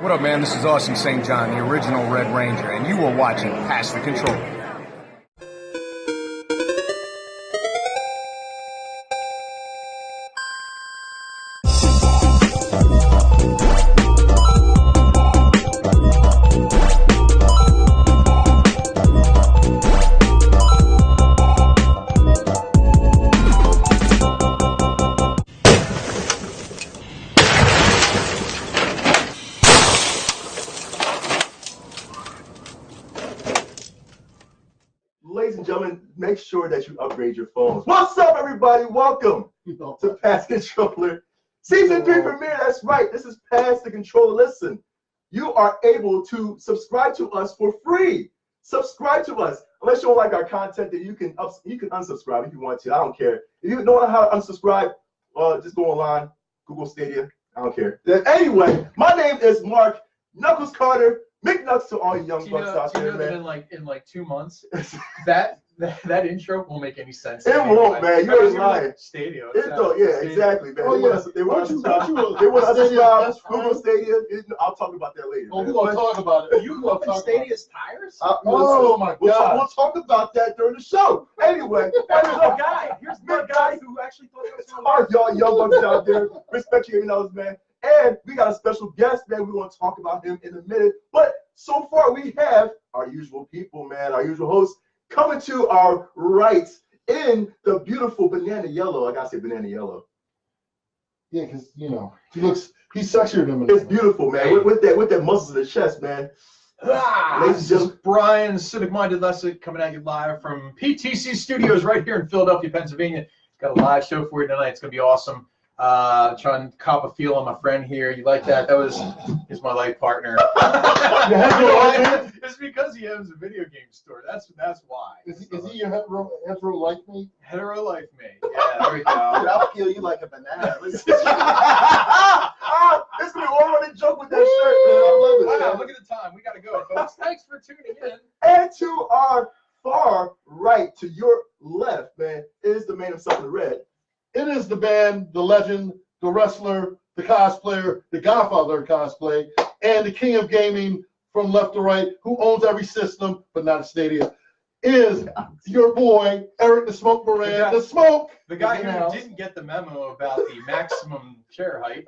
What up, man? This is Austin St. John, the original Red Ranger, and you are watching Pass the Control. Ladies and gentlemen, make sure that you upgrade your phones. What's up, everybody? Welcome to Pass Controller Season 3 premiere. That's right. This is Pass the Controller. Listen, you are able to subscribe to us for free. Subscribe to us. Unless you don't like our content, then you can unsubscribe if you want to. I don't care. If you don't know how to unsubscribe, just go online, Google Stadia. I don't care. Anyway, my name is Mark Knuckles Carter. McNucks to all you young bucks out there, man. In like 2 months, that intro won't make any sense. It won't, man. You ain't lying. Stadia. Yeah, exactly, man. Oh, yeah. They want to subscribe Google Stadia. I'll talk about that later. Oh, we're gonna talk about it. You love Stadia's tires? Oh my God! We'll talk about that during the show. Anyway, Here's the guy who actually thought it was all right, y'all young bucks out there. Respect your nose, man. And we got a special guest, man. We're going to talk about him in a minute. But so far, we have our usual people, man, our usual hosts coming to our right in the beautiful banana yellow. I got to say banana yellow. Yeah, because, he's sexier than me. It's beautiful, man. Hey. With that muscles in the chest, man. This is Brian, Civic Minded Lessig, coming at you live from PTC Studios right here in Philadelphia, Pennsylvania. Got a live show for you tonight. It's going to be awesome. Trying to cop a feel on my friend here. You like that? He's my life partner. It's because he owns a video game store. That's why. Is he your hetero like me? Hetero like me. Yeah, there we go. Dude, I'll peel you like a banana. It's gonna be all running joke with that shirt, man. I love it. Wow, look at the time. We gotta go, folks. Thanks for tuning in. And to our far right, to your left, man, is the man himself in the red. It is the man, the legend, the wrestler, the cosplayer, the godfather of cosplay, and the king of gaming from left to right, who owns every system, but not a Stadia, is your boy, Eric the Smoke Moran. The Smoke! The guy who didn't get the memo about the maximum chair height.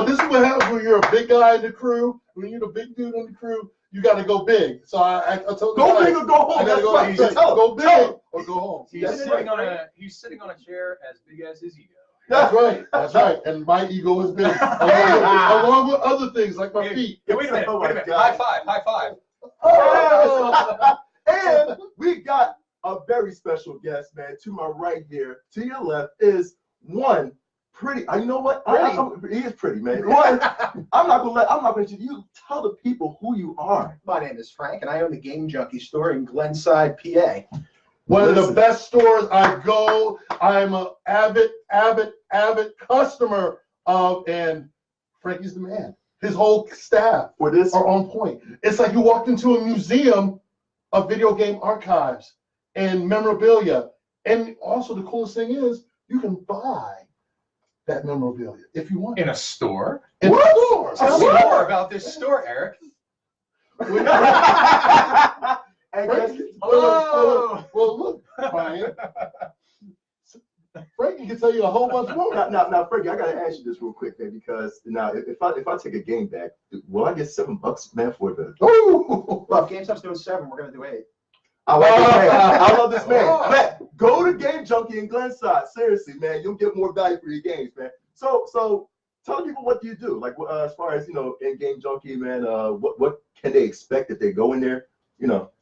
This is what happens when you're a big guy in the crew. When you're the big dude in the crew, you got to go big. So I told go big or go home. I got to go big or go home. He's sitting on a chair as big as his ego. That's right. That's right. And my ego is big, along with other things like my feet. Yeah, wait a minute. Wait a minute. High five. Oh. And we got a very special guest, man. To my right here, to your left is one pretty. You know what? He is pretty, man. One, I'm not gonna you tell the people who you are. My name is Frank, and I own the Game Junkie store in Glenside, PA. One of the best stores I go. I'm an avid customer of, and Frankie's the man. His whole staff are on point. It's like you walked into a museum of video game archives and memorabilia. And also the coolest thing is you can buy that memorabilia if you want. In a store? In a store. Tell me more about this store, Eric. Well, look, Brian. Frankie can tell you a whole bunch more. Now, Frankie, I gotta ask you this real quick, man, because now if I take a game back, will I get $7, man, for the? Well, if GameStop's doing 7, we're gonna do 8. I like this man. I love this man. Man, go to Game Junkie in Glenside. Seriously, man, you'll get more value for your games, man. So tell people what do you do, like as far as in Game Junkie, man. What can they expect if they go in there?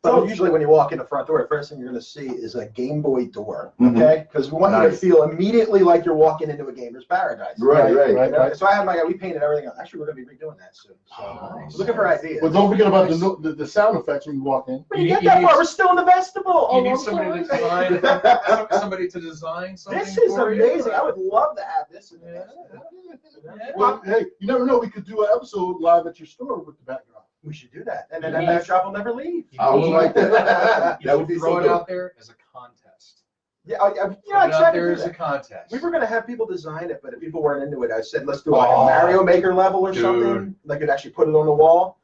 So usually when you walk in the front door, the first thing you're going to see is a Game Boy door, okay? Because we want you to feel immediately like you're walking into a gamer's paradise. Right. So I have we painted everything up. Actually, we're going to be redoing that soon. So looking for ideas. Well, don't forget about the sound effects when you walk in. When you get that far, we're still in the vestibule. You need somebody to design something. This is amazing. I would love to have this in there. Well, hey, you never know. We could do an episode live at your store with the backdrop. We should do that. And then that backdrop will never leave. I would like that. That would be throw it out there as a contest. Yeah, There is a contest. We were going to have people design it, but if people weren't into it, I said, let's do like a Mario Maker level or something. Like you'd actually put it on the wall.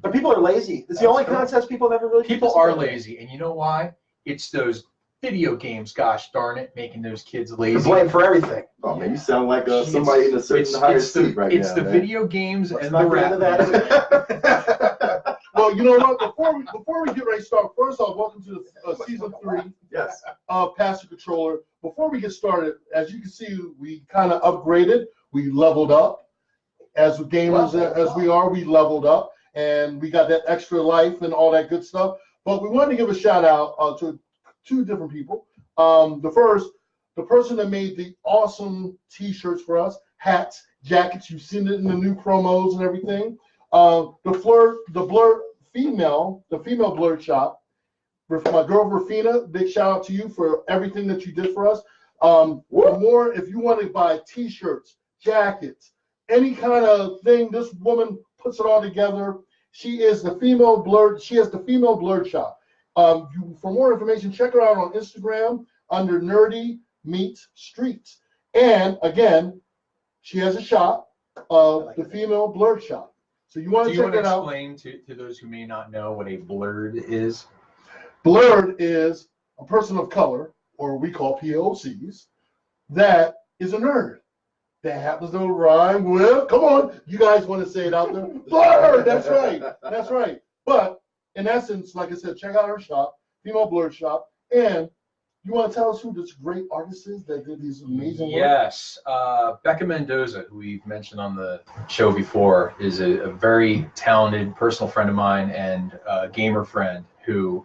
But people are lazy. It's the only contest people have ever really. People are lazy, and you know why? It's those video games. Gosh darn it, making those kids lazy. Blame for everything. Oh man, you sound like somebody in a certain higher seat right now. It's the video games and the rap. Well, you know what? Before we get ready to start, first off, welcome to the season 3 of Pastor Controller. Before we get started, as you can see, we kind of upgraded. We leveled up. As gamers as we are, we leveled up, and we got that extra life and all that good stuff. But we wanted to give a shout out to 2 different people. The first, the person that made the awesome T-shirts for us, hats, jackets. You've seen it in the new promos and everything. The female blurred shop. My girl Rafina, big shout out to you for everything that you did for us. For more, if you want to buy T-shirts, jackets, any kind of thing, this woman puts it all together. She is the female blurred. She has the female blurred shop. For more information, check her out on Instagram under Nerdy Meets Streets. And again, she has a shop of the female blurred shop. So you want to check it out. Explain to those who may not know what a blurred is? Blurred is a person of color, or we call POCs, that is a nerd. That happens to rhyme with, come on, you guys want to say it out there? Blurred, that's right, that's right. But in essence, like I said, check out her shop, Female Blurred Shop, and you want to tell us who this great artist is that did these amazing work? Yes, Becca Mendoza, who we've mentioned on the show before, is a very talented personal friend of mine and gamer friend who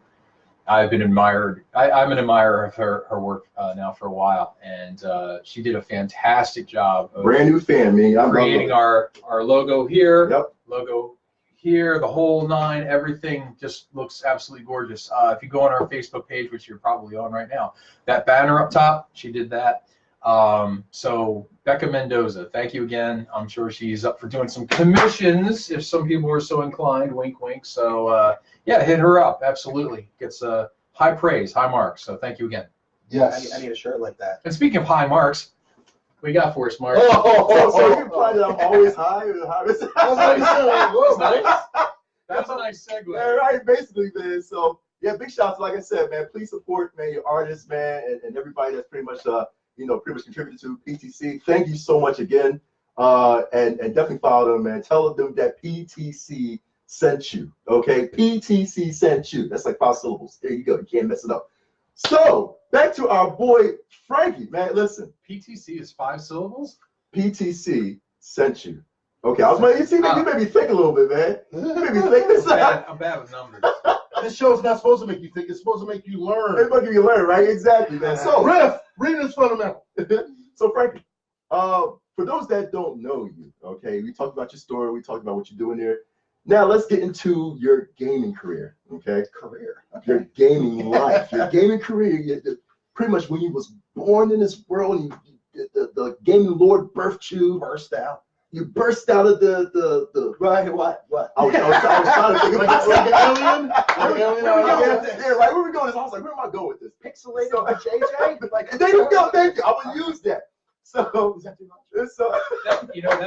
I've been admired. I'm an admirer of her work now for a while, and she did a fantastic job of brand new fan, man. I'm creating our logo here, logo here, the whole 9, everything just looks absolutely gorgeous. If you go on our Facebook page, which you're probably on right now, that banner up top, she did that. So Becca Mendoza, thank you again. I'm sure she's up for doing some commissions if some people are so inclined, wink, wink. So yeah, hit her up, absolutely. Gets high praise, high marks. So thank you again. Yes. I need a shirt like that. And speaking of high marks, what you got for us, Mark? So you imply that I'm always high? That's a nice segue. Yeah, right, basically, man. So yeah, big shout out to, like I said, man, please support, man, your artists, man, and everybody that's pretty much pretty much contributed to PTC. Thank you so much again. And definitely follow them, man. Tell them that PTC sent you. Okay? PTC sent you. That's like 5 syllables. There you go. You can't mess it up. So back to our boy Frankie, man. Listen. PTC is 5 syllables? PTC sent you. Okay, I was like, you made me think a little bit, man. You made me think this out. I'm bad with numbers. This show's not supposed to make you think. It's supposed to make you learn. It's supposed to make you learn, right? Exactly, man. So, Riff, reading is fundamental. So, Frankie, for those that don't know you, okay, we talked about your story. We talked about what you're doing there. Now, let's get into your gaming career, okay? Your gaming life. Your gaming career, pretty much when you was born in this world, the gaming lord birthed you. Burst out. You burst out of the right, what? I was trying to think about like an alien. Yeah, right. Where we going? I was like, where am I going with this? Pixelated by JJ? Like, there you go. Thank you. I would use that. So, that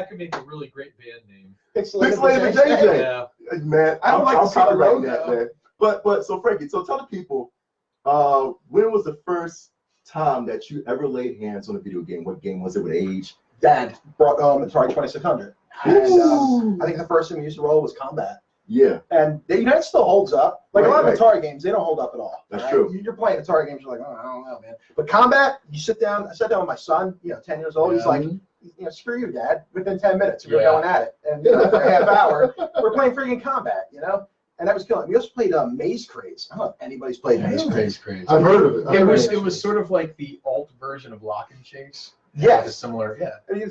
could make a really great band name. Pixelated by JJ. Yeah. Man, I don't like I'm to see the writing logo. that, man. But so Frankie, so tell the people, when was the first time that you ever laid hands on a video game? What game was it? What age? Dad brought Atari 2600. And, I think the first thing we used to roll was Combat. Yeah. And it still holds up. Like a lot of Right. Atari games, they don't hold up at all. That's right? true. You're playing Atari games, you're like, oh, I don't know, man. But Combat, I sat down with my son, 10 years old. He's like, screw you, Dad. Within 10 minutes, we were going at it. And for a half hour, we're playing freaking Combat, And that was killing. We also played Maze Craze. I don't know if anybody's played Maze Craze. I've heard of it. It was sort of like the alt version of Lock and Chase. Yes. Similar, yeah. I mean,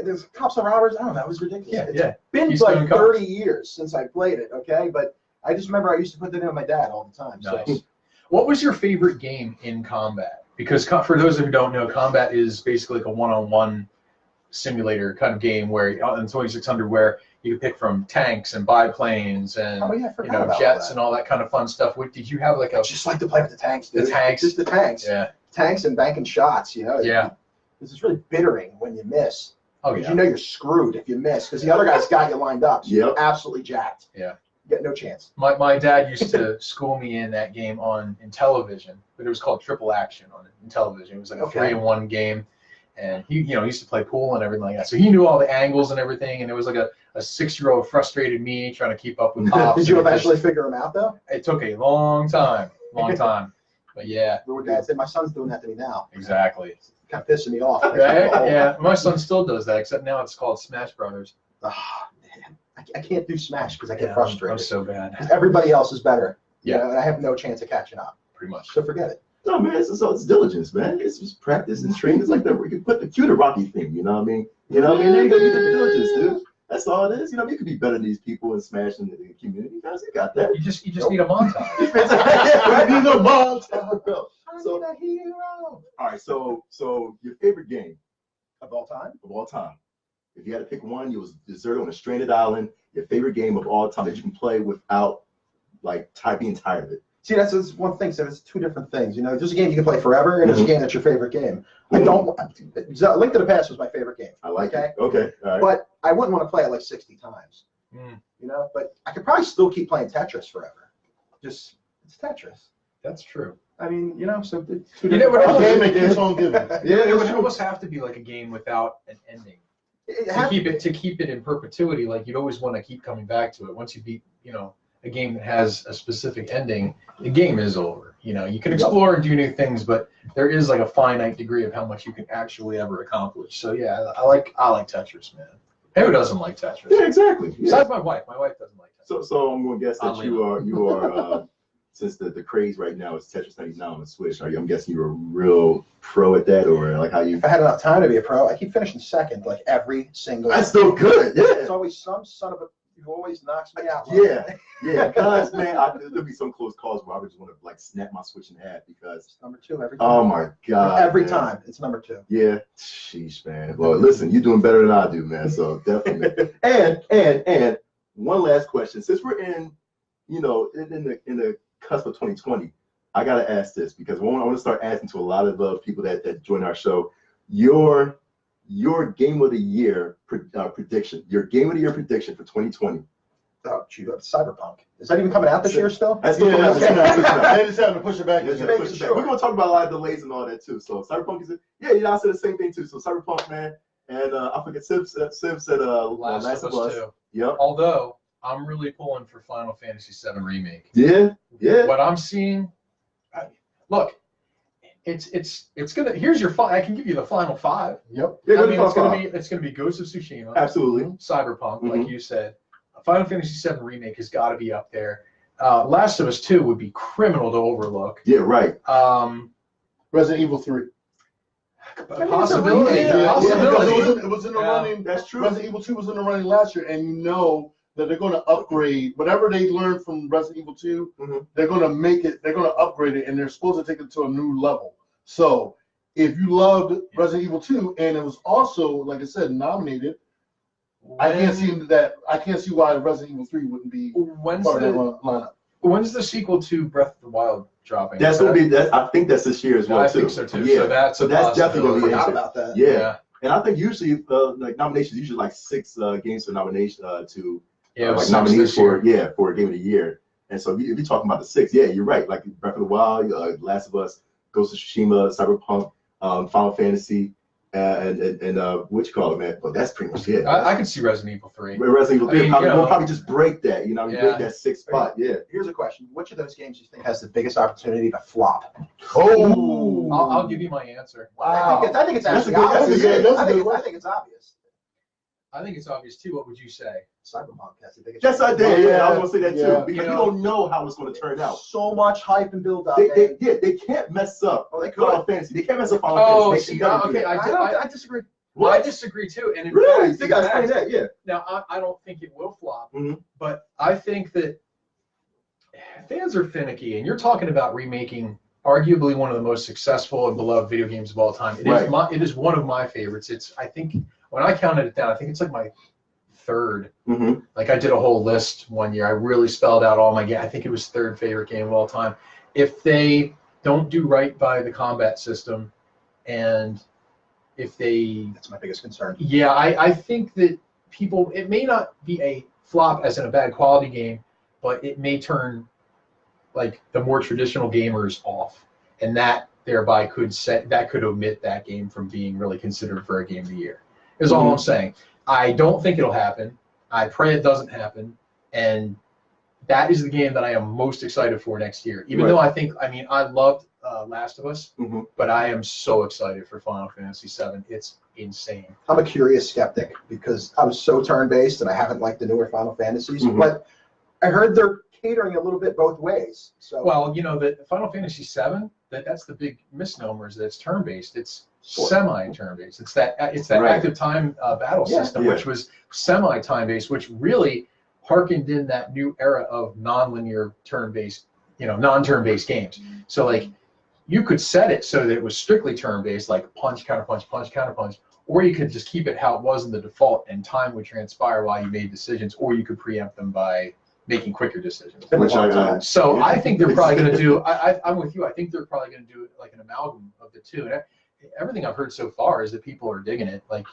there's cops and robbers. I don't know. It was ridiculous. Yeah. It's been He's like doing 30 cops. years since I played it, okay? But I just remember I used to put that in with my dad all the time. Nice. So. What was your favorite game in Combat? Because for those who don't know, Combat is basically like a one-on-one simulator kind of game where in 2600 where you can pick from tanks and biplanes and about jets that. and all that kind of fun stuff. Did you have like I just like to play with the tanks, dude. The tanks? Just the tanks. Yeah. tanks and banking shots. You know. Yeah. This is really bittering when you miss. Oh Because yeah. you know you're screwed if you miss, because the other guy's got you lined up. So Yep. you're absolutely jacked. Yeah. You got no chance. My dad used to school me in that game in television, but it was called Triple Action in television. It was like a 3-in-1 game, and he used to play pool and everything like that. So he knew all the angles and everything, and it was like a 6-year-old frustrated me trying to keep up with pops. Did you eventually figure him out though? It took a long time, but yeah, What Dad said, my son's doing that to me now. exactly. Kind of pissing me off. Right? Yeah, my son still does that, except now it's called Smash Brothers. Ah, man. I can't do Smash because I get Yeah, frustrated. I'm so bad. 'Cause everybody else is better. Yeah. You know, and I have no chance of catching up. Pretty much. So forget it. No, man, it's diligence, man. It's just practice and training. It's like we can put the cue to Rocky thing, you know what I mean? You know what I mean? There you go, you got the diligence, dude. That's all it is. You know, you could be better than these people and smashing the community. Guys, you got that. You just need a montage. We need a montage. So, I'm a hero. all right, so your favorite game Of all time? of all time. If you had to pick one, you was deserted on a stranded island, your favorite game of all time that you can play without being tired of it. See, that's one thing. So it's two different things. You know, there's a game you can play forever, and there's a game that's your favorite game. I don't. Link to the Past was my favorite game. I like Okay. it. Okay. All right. But I wouldn't want to play it like 60 times. Mm. You know, but I could probably still keep playing Tetris forever. Just it's Tetris. That's true. I mean, you know, so two You know what different else? A game that keeps on giving. Yeah, it would almost have to be like a game without an ending. It To has- keep it in perpetuity, like you'd always want to keep coming back to it. Once you beat, a game that has a specific ending, the game is over. You know, you can explore and do new things, but there is like a finite degree of how much you can actually ever accomplish. So yeah, I like Tetris, man. Who doesn't like Tetris? Yeah, exactly. Yeah. Besides my wife. My wife doesn't like Tetris. So I'm going to guess that Oddly you are since the craze right now is Tetris 99 on the Switch. I'm guessing you're a real pro at that, or like how you. If I had enough time to be a pro, I keep finishing second like every single. That's still good. Yeah. There's always some son of a who always knocks me out. Yeah, guys, man, there'll be some close calls where I would just want to like snap my Switch in half because. It's number 2 every time. Oh my God. Every man. time it's number 2. Yeah, sheesh, man. Well, listen, you're doing better than I do, man. So definitely. and one last question, since we're in the cusp of 2020, I gotta ask this because I want to start asking to a lot of people that join our show. Your game of the year prediction. Your game of the year prediction for 2020. Oh, shoot, Cyberpunk. Is that even coming out this year still? That's still Yeah, coming out. they just have to push it back. Yeah, Just making push it back. sure. We're gonna talk about a lot of delays and all that too. So Cyberpunk is I said the same thing too. So Cyberpunk, man, and I forget Civ said Last of Us. 2. Yep. Although I'm really pulling for Final Fantasy VII Remake. Yeah. What I'm seeing, look, it's gonna. Here's your I can give you the final 5. Yep. Yeah, I mean, top five. it's gonna be Ghost of Tsushima, Absolutely. Cyberpunk, Mhm. like you said. Final Fantasy VII Remake has got to be up there. Last of Us 2 would be criminal to overlook. Yeah, right. Resident Evil 3. Possibility. Yeah, Possibility. It was in the Yeah. running. That's true. Resident Evil 2 was in the running last year, and you know that they're going to upgrade whatever they learned from Resident Evil 2. Mhm. They're going to make it. They're going to upgrade it, and they're supposed to take it to a new level. So, if you loved Resident Evil 2, and it was also, like I said, nominated, I can't see why Resident Evil 3 wouldn't be When's part of that the lineup. when's the sequel to Breath of the Wild dropping? That's gonna be that. I think that's this year as well I too. think so too. Yeah. So that's a definitely gonna be possibility. Forgot interesting. about that. Yeah. And I think usually like nominations usually like 6 games for nomination to Yeah, it was like 6 nominees this year. for a game of the year. And so if you're talking about the 6, yeah, you're right. Like Breath of the Wild, Last of Us, Ghost of Tsushima, Cyberpunk, Final Fantasy, and what you call it, man? Well, that's pretty much it. I could see Resident Evil 3. Resident Evil 3 I mean, probably, you know, we'll probably just break that, Yeah. break that 6th spot. Yeah. Here's a question: which of those games do you think has the biggest opportunity to flop? Oh, I'll give you my answer. I think it's That's a actually good- that's a obvious. good- that's a I think good it's, one. I think it's obvious. I think it's obvious too. What would you say? Cyberpunk has the biggest. Yes, I did. Yeah, I was gonna say that Yeah. too because You you know, don't know how it's gonna turn out. So much hype and build up. They can't mess up Oh, they could. Final Fantasy. They can't mess up Final Oh, Fantasy. They see, can never do okay, that. I disagree. I disagree too. And in Really? fact, You guys explain that? Yeah. now I don't think it will flop, Mhm. but I think that fans are finicky, and you're talking about remaking arguably one of the most successful and beloved video games of all time. Right. It is one of my favorites. I think when I counted it down, I think it's like my 3rd. Mm-hmm. Like I did a whole list one year. I really spelled out all my games. I think it was 3rd favorite game of all time. If they don't do right by the combat system, and if they, That's my biggest concern. yeah, I think that people, it may not be a flop as in a bad quality game, but it may turn like the more traditional gamers off, and that thereby could omit that game from being really considered for a game of the year. Is all I'm saying. I don't think it'll happen. I pray it doesn't happen, and that is the game that I am most excited for next year. Even though I loved Last of Us, but I am so excited for Final Fantasy VII. It's insane. I'm a curious skeptic because I was so turn-based and I haven't liked the newer Final Fantasies, but I heard they're catering a little bit both ways. So well, the Final Fantasy VII, that's the big misnomer, is that it's turn-based. It's semi-turn-based. It's that active time battle system, which was semi-time based, which really harkened in that new era of non-linear turn-based, non-turn-based games. So like you could set it so that it was strictly turn-based, like punch, counterpunch, punch, counterpunch, or you could just keep it how it was in the default, and time would transpire while you made decisions, or you could preempt them by making quicker decisions. So I think they're probably going to do. I'm with you. I think they're probably going to do like an amalgam of the two. And everything I've heard so far is that people are digging it. Like,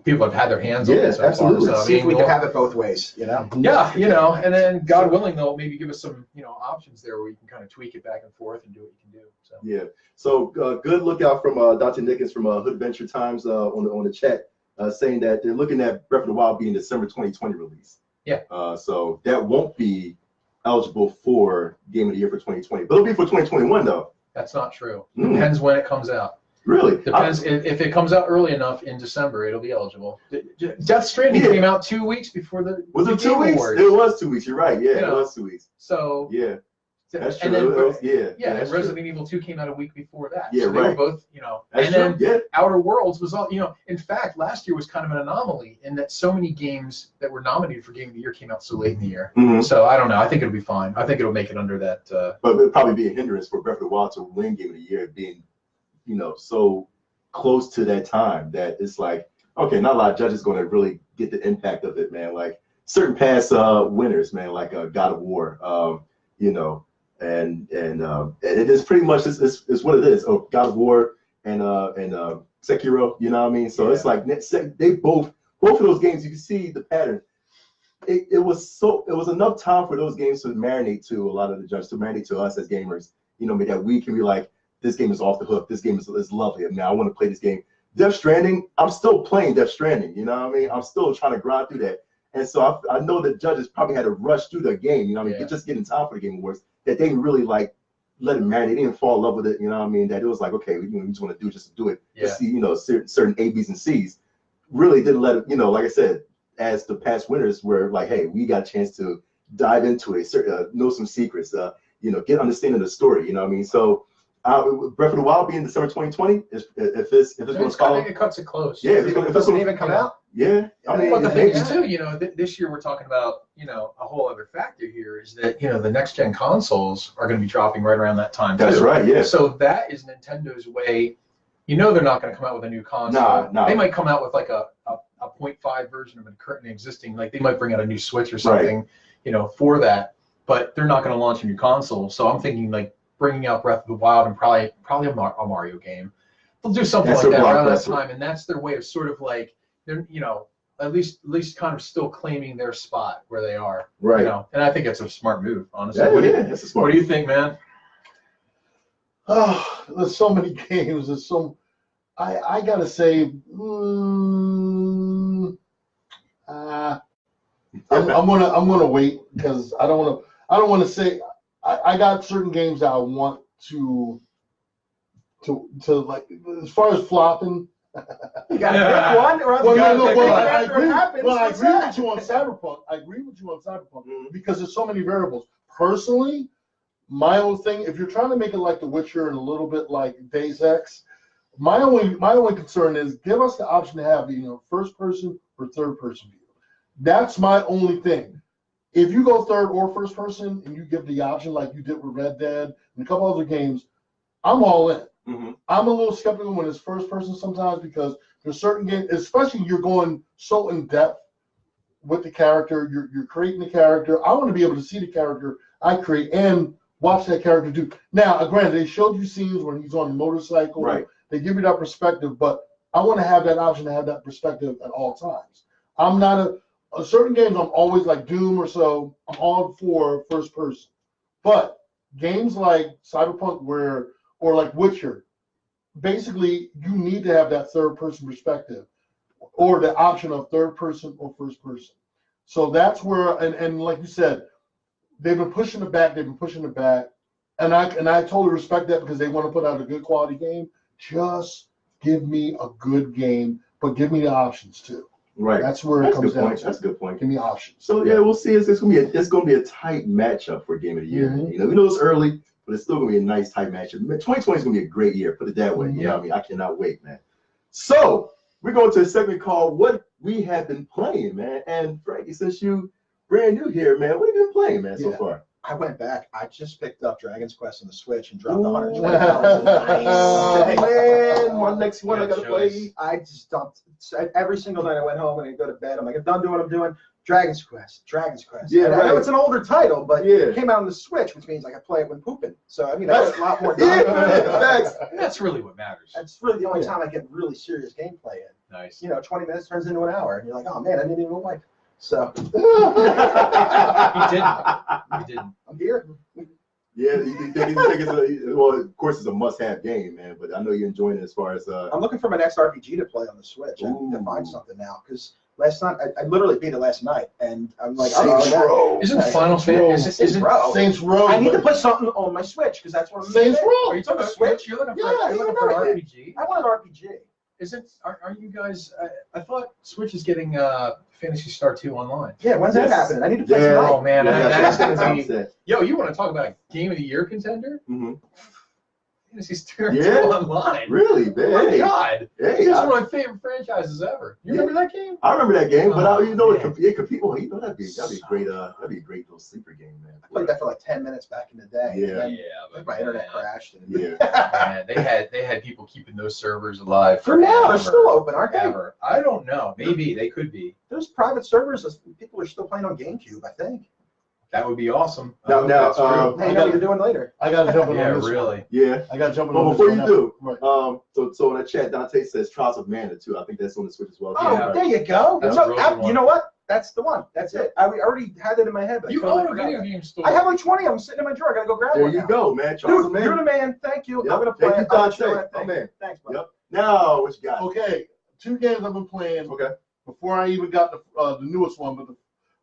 people have had their hands on it so absolutely. far. So, see if we can have it both ways, Yeah, and then God willing, they'll maybe give us some, options there where you can kind of tweak it back and forth and do what you can do. So yeah. So good lookout from Dr. Nickens from Hood Adventure Times on the chat, saying that they're looking at Breath of the Wild being December 2020 release. Yeah. So that won't be eligible for Game of the Year for 2020, but it'll be for 2021 though. That's not true. Depends when it comes out. Really? Depends. If it comes out early enough in December, it'll be eligible. Death Stranding came out 2 weeks before the Was it 2 weeks? Awards. It was 2 weeks. You're right. Yeah, it was 2 weeks. So yeah. That's and true. then, that's and Resident Evil 2 came out a week before that. Yeah, so they right. were both, That's and true. then Outer Worlds was all, in fact, last year was kind of an anomaly in that so many games that were nominated for Game of the Year came out so late in the year. So I don't know. I think it'll be fine. I think it'll make it under that. But it'll probably be a hindrance for Breath of the Wild to win Game of the Year, being, so close to that time that it's like, okay, not a lot of judges going to really get the impact of it, man. Like certain past winners, man, like God of War, and it is pretty much it's what it is. Oh, God of War and Sekiro, you know what I mean? So it's like they both of those games, you can see the pattern. It was enough time for those games to marinate to a lot of the judges, to marinate to us as gamers, that we can be like, this game is off the hook. This game is lovely. I mean, I want to play this game. Death Stranding, I'm still playing Death Stranding. You know what I mean? I'm still trying to grind through that. And so I know that judges probably had to rush through the game. You know what I mean? Just getting time for the Game Awards. That they didn't really let it marinate. They didn't fall in love with it. You know what I mean? That it was like, okay, we just want to do it just to do it. To see, certain A, B's, and C's. Really didn't let it, like I said, as the past winners were like, hey, we got a chance to dive into it, know some secrets, get understanding the story. You know what I mean? So Breath of the Wild being December 2020, if it's going to follow, it cuts it close. Yeah, if it doesn't even come out. Yeah, I mean, but the thing is too, this year we're talking about, a whole other factor here is that, the next gen consoles are going to be dropping right around that time. That's right, yeah. So that is Nintendo's way. They're not going to come out with a new console. No. They might come out with like a 0.5 version of an existing, like they might bring out a new Switch or something, for that. But they're not going to launch a new console. So I'm thinking like bringing out Breath of the Wild and probably a Mario game. They'll do something like that around that time, and that's their way of sort of like they're at least kind of still claiming their spot where they are. Right. And I think it's a smart move, honestly. It's a smart what do you think, man? Oh, there's so many games. There's so. I gotta say, I'm gonna wait because I don't want to say. I got certain games that I want to like as far as flopping. You got to pick one, or I agree with you on Cyberpunk. I agree with you on Cyberpunk because there's so many variables. Personally, my own thing, if you're trying to make it like The Witcher and a little bit like Deus Ex, my only concern is give us the option to have first person or third person view. That's my only thing. If you go third or first person and you give the option like you did with Red Dead and a couple other games, I'm all in. I'm a little skeptical when it's first person sometimes because there's certain games, especially you're going so in depth with the character, you're creating the character. I want to be able to see the character I create and watch that character do. Now, granted, they showed you scenes when he's on the motorcycle. Right. They give you that perspective, but I want to have that option to have that perspective at all times. I'm not a certain games. I'm always like Doom or so. I'm all for first person, but games like Cyberpunk or like Witcher, basically you need to have that third person perspective or the option of third person or first person. So that's where, and like you said, they've been pushing it back. And I totally respect that because they want to put out a good quality game. Just give me a good game, but give me the options too. Right. That's where it comes down to. That's a good point. Give me options. So yeah, we'll see. It's gonna be a tight matchup for Game of the Year. Mhm. You know, we know it's early, but it's still gonna be a nice tight matchup. 2020 is gonna be a great year. Put it that way. Mhm. Yeah, I mean, I cannot wait, man. So we're going to a segment called "What We Have Been Playing," man. And Frankie, since you brand new here, man, what have you been playing, man, so far? I went back. I just picked up Dragon's Quest on the Switch and dropped $120. Nice. Man, one next one I Good gotta choice. play. I just dumped every single night. I went home and I go to bed. I'm like, I'm done doing what I'm doing. Dragon's Quest. Yeah, And I know right. it's an older title, but Yeah. it came out on the Switch, which means I can play it when pooping. So I mean, I got a lot more Yeah, done. facts. That's really what matters. That's really the only time I get really serious gameplay in. Nice. 20 minutes turns into an hour, and you're like, oh man, I didn't even wipe. So He didn't. I'm here. Yeah, you think it's well, of course, it's a must-have game, man. But I know you're enjoying it as far as I'm looking for my next RPG to play on the Switch. I need to find something now because last night I literally beat it last night, and I'm like, Saints Row. Isn't Final Fantasy? Isn't Row. Saints Row. I need to put something on my Switch because that's what I'm Saints doing. Row. Are you talking about Switch? Switch? You're looking for, Yeah, you're looking for an yeah. RPG? I want an RPG. Isn't? Are you guys? I thought Switch is getting Phantasy Star 2 online. Yeah, when's that Yes. happening? I need to play Yeah. tonight. Oh man, Yeah, that is that's going to be. it. Yo, you want to talk about a Game of the Year contender? Mm-hmm. Phantasy Star 2 Yeah. online. Really, Oh my man. God, Hey, this is I, one of my favorite franchises ever. You Yeah. remember that game? I remember that game, but Oh, you know, man. it compete. Well, you know, that'd be a great little sleeper game, man. I played that for like 10 minutes back in the day. Yeah. And then but my internet man, crashed. And Yeah. man, they had people keeping those servers alive For now, forever, they're still open, aren't they? Ever. I don't know. Maybe they could be. There's private servers. People are still playing on GameCube, I think. That would be awesome. I Now- hope now, that's true. Hey, you know what you're doing later. I got to jump in Yeah, on this one. really. Yeah. I got to jump in But on this before one. you do, Right. so in the chat, Dante says Trials of Mana too. I think that's on the Switch as well. Oh, Yeah. there you go. That's So, a really good you know what? That's the one. That's it. I already had it in my head. But I You totally own a forgot video that. game store. I have like 20 of them sitting in my drawer. I gotta go grab There one you now. go, man. Trials of Dude, you're Mana. the man. Thank you. Yep. I'm gonna play Thank it. you, I'll let you know Dante. what I think. Oh, man. Thanks, bud. Yep. Now, what you got? Okay, 2 games I've been playing Okay. before I even got the newest one, but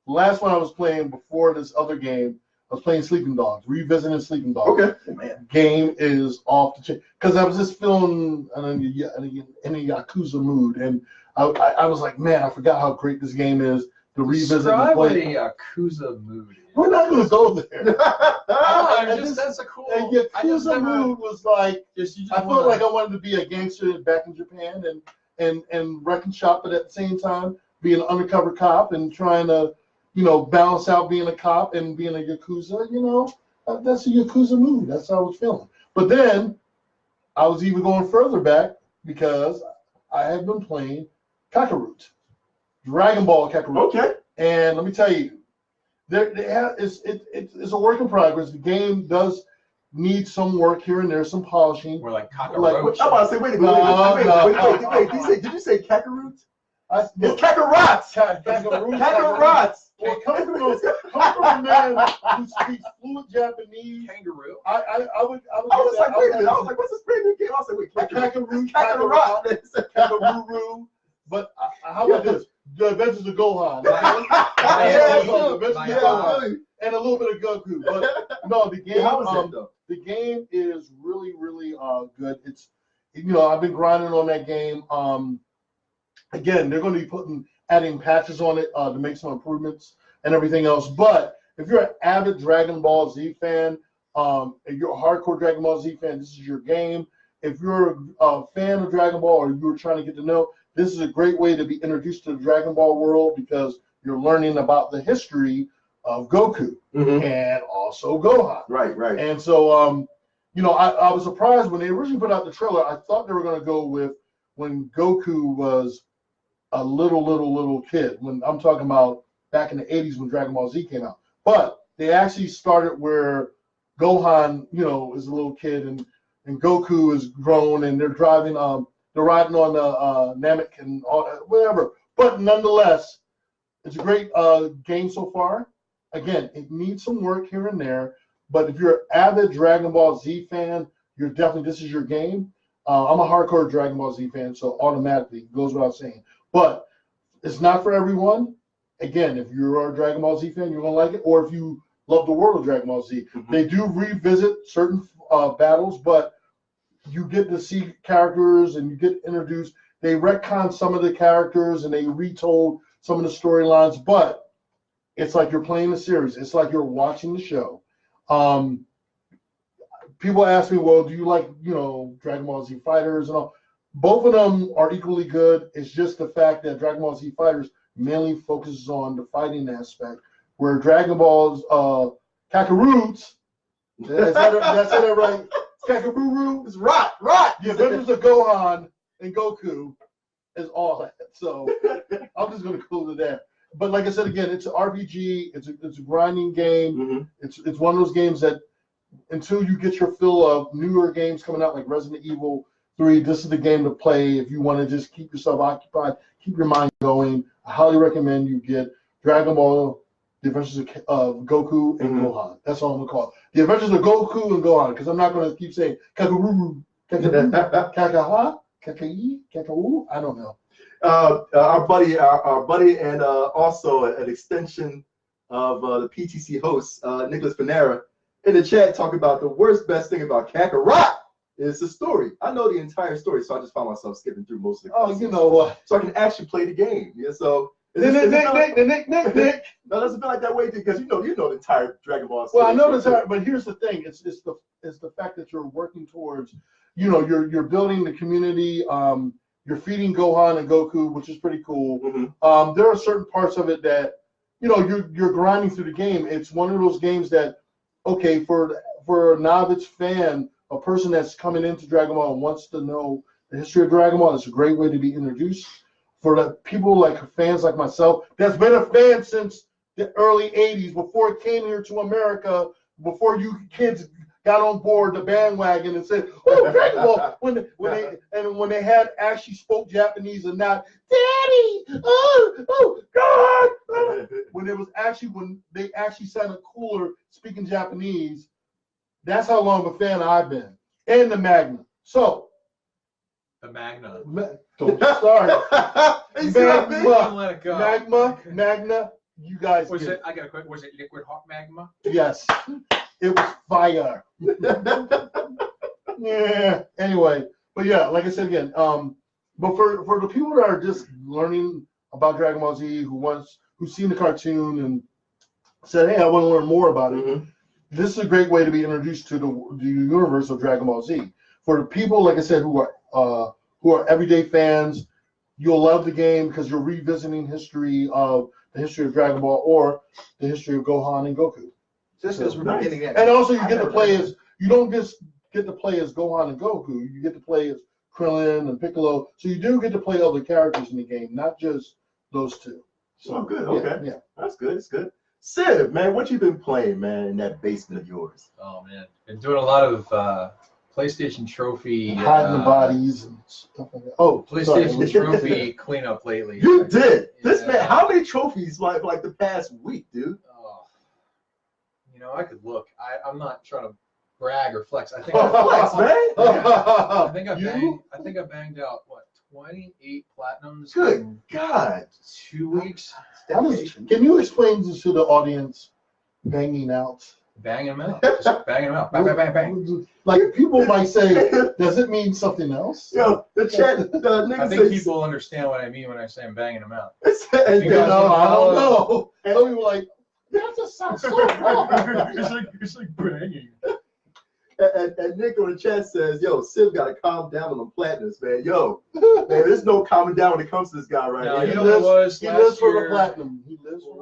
the last one I was playing before this other game, I was playing Sleeping Dogs, revisiting Sleeping Dogs. Okay. Oh, man. Game is off the chain because I was just feeling in a Yakuza mood, and I was like, man, I forgot how great this game is to revisit and Describe what a play. Yakuza mood is. We're not going to go there. That's a cool. A Yakuza mood was like, I felt like I wanted to be a gangster back in Japan and wrecking shop, but at the same time being an undercover cop and trying to, balance out being a cop and being a Yakuza, that's a Yakuza mood. That's how I was feeling. But then I was even going further back because I had been playing Kakarot, Dragon Ball Kakarot. Okay. And let me tell you, it's a work in progress. The game does need some work here and there, some polishing. We're like Like, cockroach. I'm about to say, wait a No, minute. Wait. no. Did you say Kakarot? It's Kakarot. Kakarot. Kakarot. Well, coming from a man who speaks fluent Japanese, Kangaroo. I would. I was like, wait a minute. I was like, what's this brand new game? I was like, wait, Kakarot, Kakarot. Kakaroo. But how about this? The Adventures of Gohan. And a little bit of Goku. But no, the game. How is that though? The game is really, really good. It's, I've been grinding on that game. Again, they're going to be adding patches on it to make some improvements and everything else. But if you're an avid Dragon Ball Z fan, if you're a hardcore Dragon Ball Z fan, this is your game. If you're a fan of Dragon Ball or you're trying to get to know, this is a great way to be introduced to the Dragon Ball world because you're learning about the history of Goku and also Gohan. Right. And so, I was surprised when they originally put out the trailer. I thought they were going to go with when Goku was a little kid. When I'm talking about back in the 80s when Dragon Ball Z came out. But they actually started where Gohan, is a little kid, and Goku is grown, and they're riding on the Namek and all whatever. But nonetheless, it's a great game so far. Again, it needs some work here and there, but if you're an avid Dragon Ball Z fan, this is your game. I'm a hardcore Dragon Ball Z fan, so automatically it goes without saying. But it's not for everyone. Again, if you're a Dragon Ball Z fan, you're gonna like it. Or if you love the world of Dragon Ball Z, they do revisit certain battles, but you get to see characters and you get introduced. They retcon some of the characters and they retold some of the storylines, but it's like you're playing the series. It's like you're watching the show. People ask me, well, do you like, Dragon Ball Z Fighters and all? Both of them are equally good. It's just the fact that Dragon Ball Z Fighters mainly focuses on the fighting aspect, where Dragon Ball's Kakaroots, that's it right? Kakaroo is right. The Adventures of Gohan and Goku is all that. So I'm just going to close it there. But like I said, again, it's an RPG. It's a grinding game. It's one of those games that until you get your fill of newer games coming out like Resident Evil 3, this is the game to play if you want to just keep yourself occupied, keep your mind going. I highly recommend you get Dragon Ball, The Adventures of Goku and Gohan. That's all I'm going to call it. The Adventures of Goku and Gohan, because I'm not going to keep saying Kakaroo, Kakaha, Kakai, I don't know. Our buddy, and also an extension of the PTC host, Nicholas Panera, in the chat talking about the best thing about Kakarot is the story. I know the entire story, so I just found myself skipping through most of the you know what? so I can actually play the game. Yeah, so Nick. No, doesn't feel like that way because you know the entire Dragon Ball story. Well, I know the entire, but here's the thing: it's the fact that you're working towards, you're building the community. You're feeding Gohan and Goku, which is pretty cool. There are certain parts of it that, you're grinding through the game. It's one of those games that, okay, for a novice fan, a person that's coming into Dragon Ball and wants to know the history of Dragon Ball, it's a great way to be introduced. For the people fans like myself, that's been a fan since the early 80s, before it came here to America, before you kids got on board the bandwagon and said, "Oh, Dragon Ball!" When they had actually spoke Japanese and not "Daddy, oh God," when they actually sounded cooler speaking Japanese. That's how long of a fan I've been. And the Magna. So the Magna. Don't start. Magma. Magna. You guys. Was it? I got a question. Was it liquid hot magma? Yes. It was fire. Yeah. Anyway, but yeah, like I said again, but for the people that are just learning about Dragon Ball Z, who's seen the cartoon and said, "Hey, I want to learn more about it," this is a great way to be introduced to the universe of Dragon Ball Z. For the people, like I said, who are everyday fans, you'll love the game because you're revisiting the history of Dragon Ball or the history of Gohan and Goku. Just because we're beginning again. And also, you don't just get to play as Gohan and Goku. You get to play as Krillin and Piccolo. So you do get to play other characters in the game, not just those two. So good. Okay. Yeah. That's good. It's good. Sid, man, what you been playing, man, in that basement of yours? Oh man, been doing a lot of PlayStation Trophy hiding the bodies and stuff like that. Oh, PlayStation Trophy cleanup lately. You did. This man, how many trophies like the past week, dude? I could look. I'm not trying to brag or flex. I think flex, man. I think I banged out 28 platinums. Good God. 2 weeks. Can you explain this to the audience? Banging out. Banging them out. Just banging them out. Bang, bang, bang, bang. Like people might say, does it mean something else? Yo, the chat. I think people understand what I mean when I say I'm banging them out. I don't know. Some people like, that just sounds so wrong. It's like banging. And Nick on the chat says, "Yo, Sid got to calm down on the platinums, man. Yo, man, there's no calming down when it comes to this guy right now." He lives for the platinum.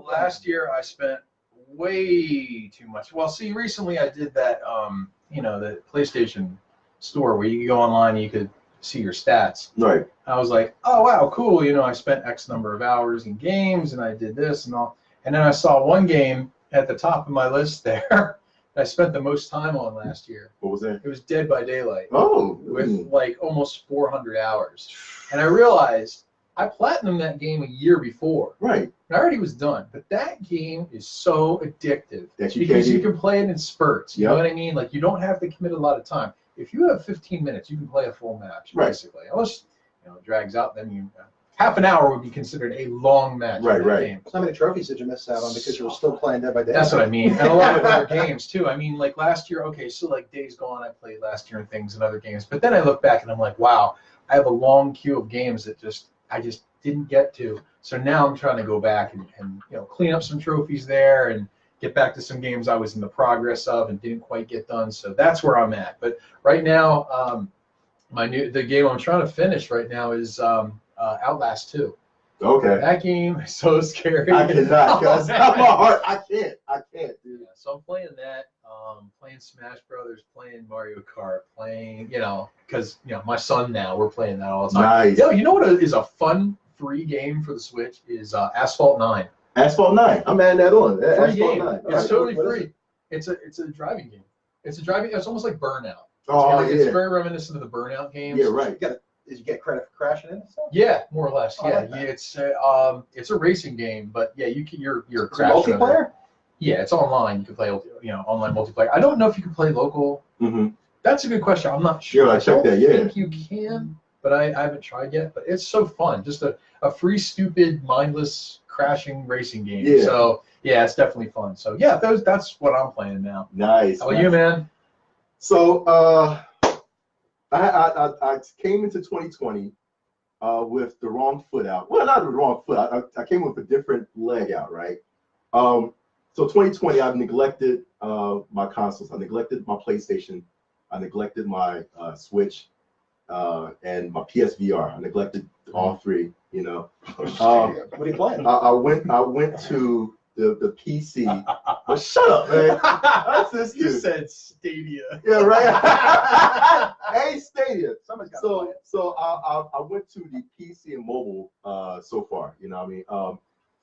Last year, I spent way too much. Well, see, recently I did that, the PlayStation store where you could go online and you could see your stats. Right. I was like, oh wow, cool. I spent X number of hours in games and I did this and all. And then I saw one game at the top of my list there I spent the most time on last year. What was that? It was Dead by Daylight. Oh, with like almost 400 hours. And I realized I platinumed that game a year before. Right. I already was done. But that game is so addictive That because you can play it in spurts. You Yep. know what I mean? Like you don't have to commit a lot of time. If you have 15 minutes, you can play a full match, Right. basically. Unless it drags out, then you half an hour would be considered a long match. Right, in that right. game. So how many trophies did you miss out on because you were still playing Dead by Daylight? That's what I mean. And a lot of other games too. I mean, like last year, okay, so like Days Gone I played last year and things and other games. But then I look back and I'm like, wow, I have a long queue of games that I just didn't get to. So now I'm trying to go back and clean up some trophies there and get back to some games I was in the progress of and didn't quite get done. So that's where I'm at. But right now, the game I'm trying to finish right now is Outlast 2. Okay. That game is so scary. I cannot, cause my heart. I can't, dude. Yeah, so I'm playing that, playing Smash Brothers, playing Mario Kart, playing, because my son now we're playing that all the time. Nice. Yo, you know what is a fun free game for the Switch is Asphalt 9. Asphalt 9. I'm adding that on. Free Asphalt game. 9. It's totally What is free. It's a driving game. It's almost like Burnout. Oh, It's yeah. very reminiscent of the Burnout games. Yeah, right. Did you get credit for crashing in and stuff? Yeah, more or less. Oh, I Yeah, like yeah, it's a racing game, but yeah, you're Is it crashing. multiplayer? Yeah, it's online. You can play online multiplayer. I don't know if you can play local. Mm-hmm. That's a good question. I'm not sure. Yeah, I checked that, yeah. I think you can, but I haven't tried yet. But it's so fun. Just a free, stupid, mindless, crashing racing game. Yeah. So yeah, it's definitely fun. So yeah, that's what I'm playing now. Nice. How about you, man? So I came into 2020 with the wrong foot out. Well, not the wrong foot. I came with a different leg out, right? So 2020, I've neglected my consoles. I neglected my PlayStation. I neglected my Switch and my PSVR. I neglected all three. What are you playing? I went to the PC. But shut up, man. That's this You dude. said Stadia. Yeah, right. Hey, Stadia. Somebody's got to play it. So I went to the PC and mobile so far. You know what I mean?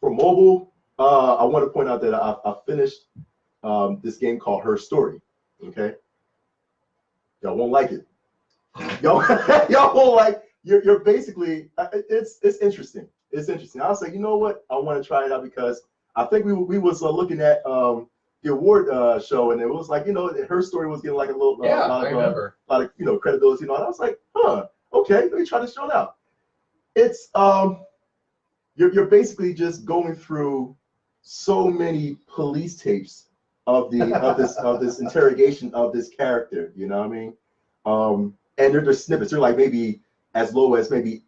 For mobile, I want to point out that I finished this game called Her Story. Okay. Y'all won't like it. Y'all won't like. You're basically. It's interesting. It's interesting. I was like, you know what? I want to try it out because I think we was looking at the award show, and it was like, Her Story was getting like a little I remember. a lot of credibility, and I was like, okay, let me try this show out. It's you're basically just going through so many police tapes of this interrogation of this character, you know what I mean? And they're snippets. They're like maybe as low as maybe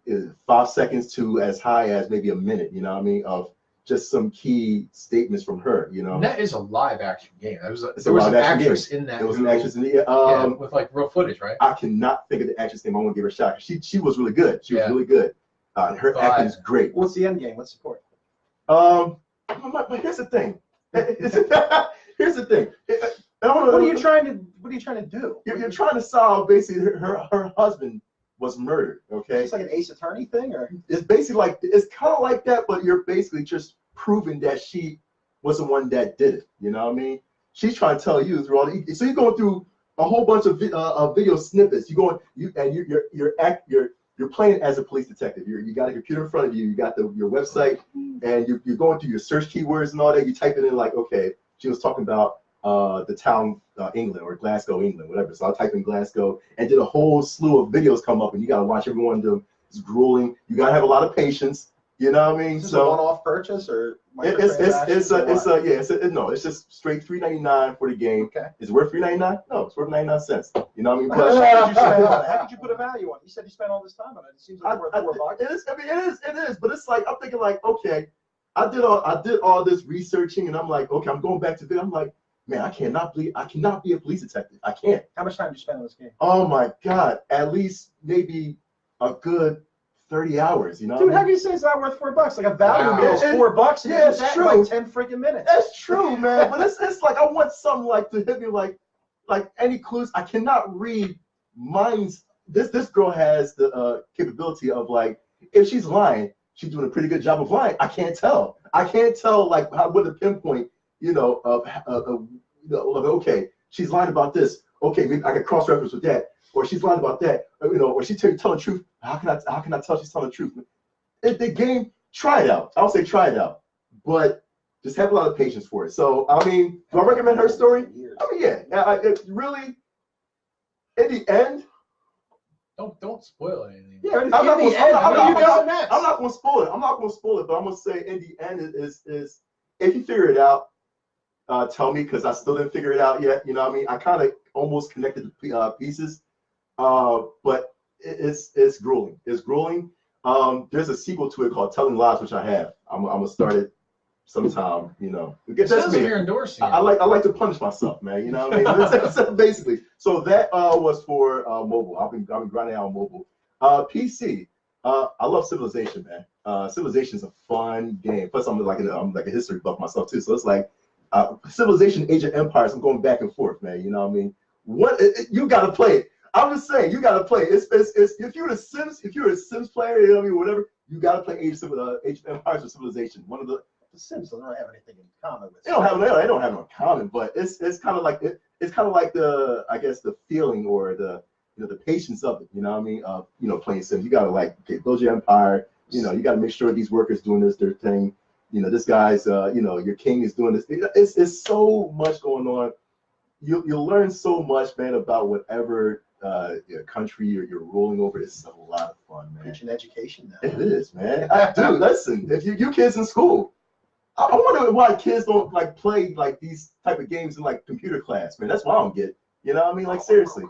5 seconds to as high as maybe a minute, you know what I mean, of just some key statements from her, And that is a live action game. There was It's a live an action actress game. in that. There was who- an actress in the with like real footage, right? I cannot think of the actress name. I want to give her a shot. She was really good. She was Yeah. really good. Her But- acting is great. What's the end game? What's the point? But here's the thing. Here's the thing. I don't know, What are you trying to do? You're trying to solve basically her husband was murdered. Okay. It's like an Ace Attorney thing, or It's basically like it's kind of like that, but you're basically just proving that she was the one that did it. You know what I mean? She's trying to tell you through all the. So you're going through a whole bunch of video snippets. You're playing as a police detective. You got a computer in front of you. You got your website, and you're going through your search keywords and all that. You type it in like, okay, she was talking about the town England or Glasgow, England, whatever. So I'll type in Glasgow, and then a whole slew of videos come up, and you got to watch every one of them. It's grueling. You got to have a lot of patience. You know what I mean? is this a one-off purchase or it's microtransactions? it's just straight $3.99 for the game. Okay. Is it worth $3.99? No, it's worth 99 cents. You know what I mean? How But did you put a value on it? You said you spent all this time on it. It seems like it's worth $4. it is. I mean, it is. But it's like I'm thinking like, okay, I did all this researching, and I'm like, okay, I'm going back to video. I'm like, man, I cannot be a police detective. I can't. How much time did you spend on this game? Oh my God, at least maybe a good 30 hours. You know? Dude, what I how mean? can you say it's not worth $4? Like a value Wow. meal is $4. And Yeah, you it's did that true. in like 10 freaking minutes. That's true, man. But it's like I want something like to hit me like any clues. I cannot read minds. This girl has the capability of like if she's lying, she's doing a pretty good job of lying. I can't tell like how with a pinpoint, of okay, she's lying about this. Okay, maybe I can cross-reference with that. Or she's lying about that. Or she's telling the truth. How can I tell she's telling the truth? The game, try it out. I would say try it out. But just have a lot of patience for it. So, I mean, do I recommend her story? I mean, yeah. It's really, in the end. Don't spoil anything. Yeah, I'm not going to spoil it. I'm not going to spoil it, but I'm going to say in the end is if you figure it out, tell me, because I still didn't figure it out yet. You know what I mean? I kind of almost connected the pieces, but it's grueling. It's grueling. There's a sequel to it called Telling Lies, which I have. I'm going to start it sometime, you know. It sounds like you're endorsing. I like to punish myself, man. You know what I mean? That's basically. So that was for mobile. I've been grinding out on mobile. PC. I love Civilization, man. Civilization is a fun game. Plus, I'm like a history buff myself too. So it's like Civilization, Age of Empires. I'm going back and forth, man. You know what I mean? You got to play it. I'm just saying, you got to play it. It's if you're a Sims player, you know what I mean, whatever, you got to play Age of Empires or Civilization. One of the Sims don't have anything in common with. They don't have it in common, but it's kind of like it's kind of like the, I guess, the feeling or the the patience of it. You know what I mean? Playing Sims, you got to like build your empire. You got to make sure these workers doing their thing. This guy's your king is doing this. It's so much going on. You'll learn so much, man, about whatever country you're ruling over. It's a lot of fun, man. Preaching education now. It is, man. Dude, listen, if you kids in school, I wonder why kids don't like play like these type of games in like computer class, man. That's what I don't get. You know what I mean? Like seriously.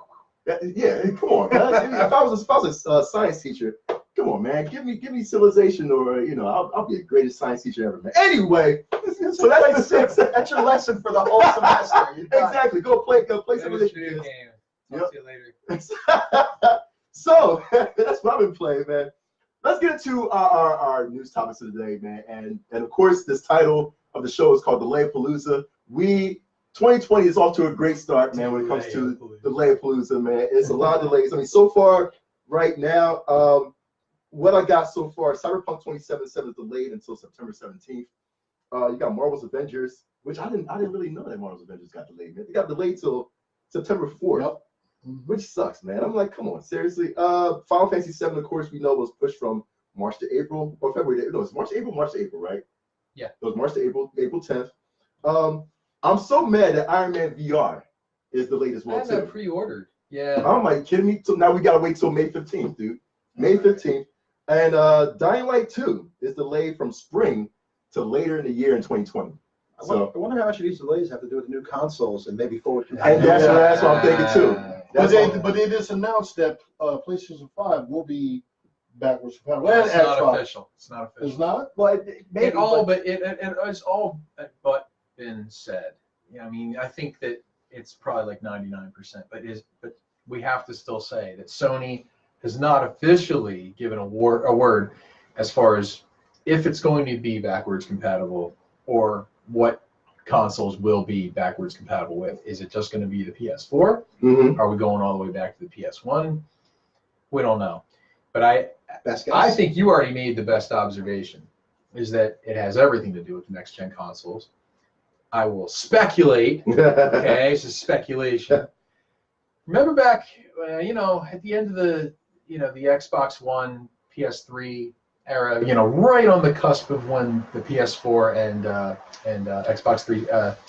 Yeah, come on, man. If I was a science teacher, come on, man. Give me Civilization, or I'll be the greatest science teacher ever, man. Anyway, so that's your lesson for the whole semester. Exactly. Go play Civilization. Talk to you later. So that's what I've been playing, man. Let's get into our news topics of the day, man. And of course, this title of the show is called DELAYAPALOOZA. 2020 is off to a great start, man, when it comes to DELAYAPALOOZA, man. It's a lot of delays. I mean, so far, right now, what I got so far, Cyberpunk 2077 is delayed until September 17th. You got Marvel's Avengers, which I didn't really know that Marvel's Avengers got delayed, man. They got delayed till September 4th. Yep. Which sucks, man. I'm like, come on, seriously. Final Fantasy 7, of course, we know was pushed from March to April or February. No, it's March to April, right? Yeah. It was March to April 10th. I'm so mad that Iron Man VR is delayed as well, too. I have that pre-ordered. Yeah. I'm like, kidding me? So now we gotta wait till May 15th, dude. May 15th. And Dying Light 2 is delayed from spring to later in the year in 2020. I wonder how much of these delays have to do with the new consoles and maybe forward. And that's what I'm thinking too. But they just announced that PlayStation 5 will be backwards compatible. It's not official. It's not official. It's not? Well, it's all but been said. I mean, I think that it's probably like 99%, but we have to still say that Sony has not officially given a word as far as if it's going to be backwards compatible or what consoles will be backwards compatible with. Is it just going to be the PS4? Mm-hmm. Are we going all the way back to the PS1? We don't know. But I think you already made the best observation, is that it has everything to do with the next-gen consoles. I will speculate. Okay, this is speculation. Remember back, at the end of the Xbox One, PS3 era, right on the cusp of when the PS4 and Xbox 3, what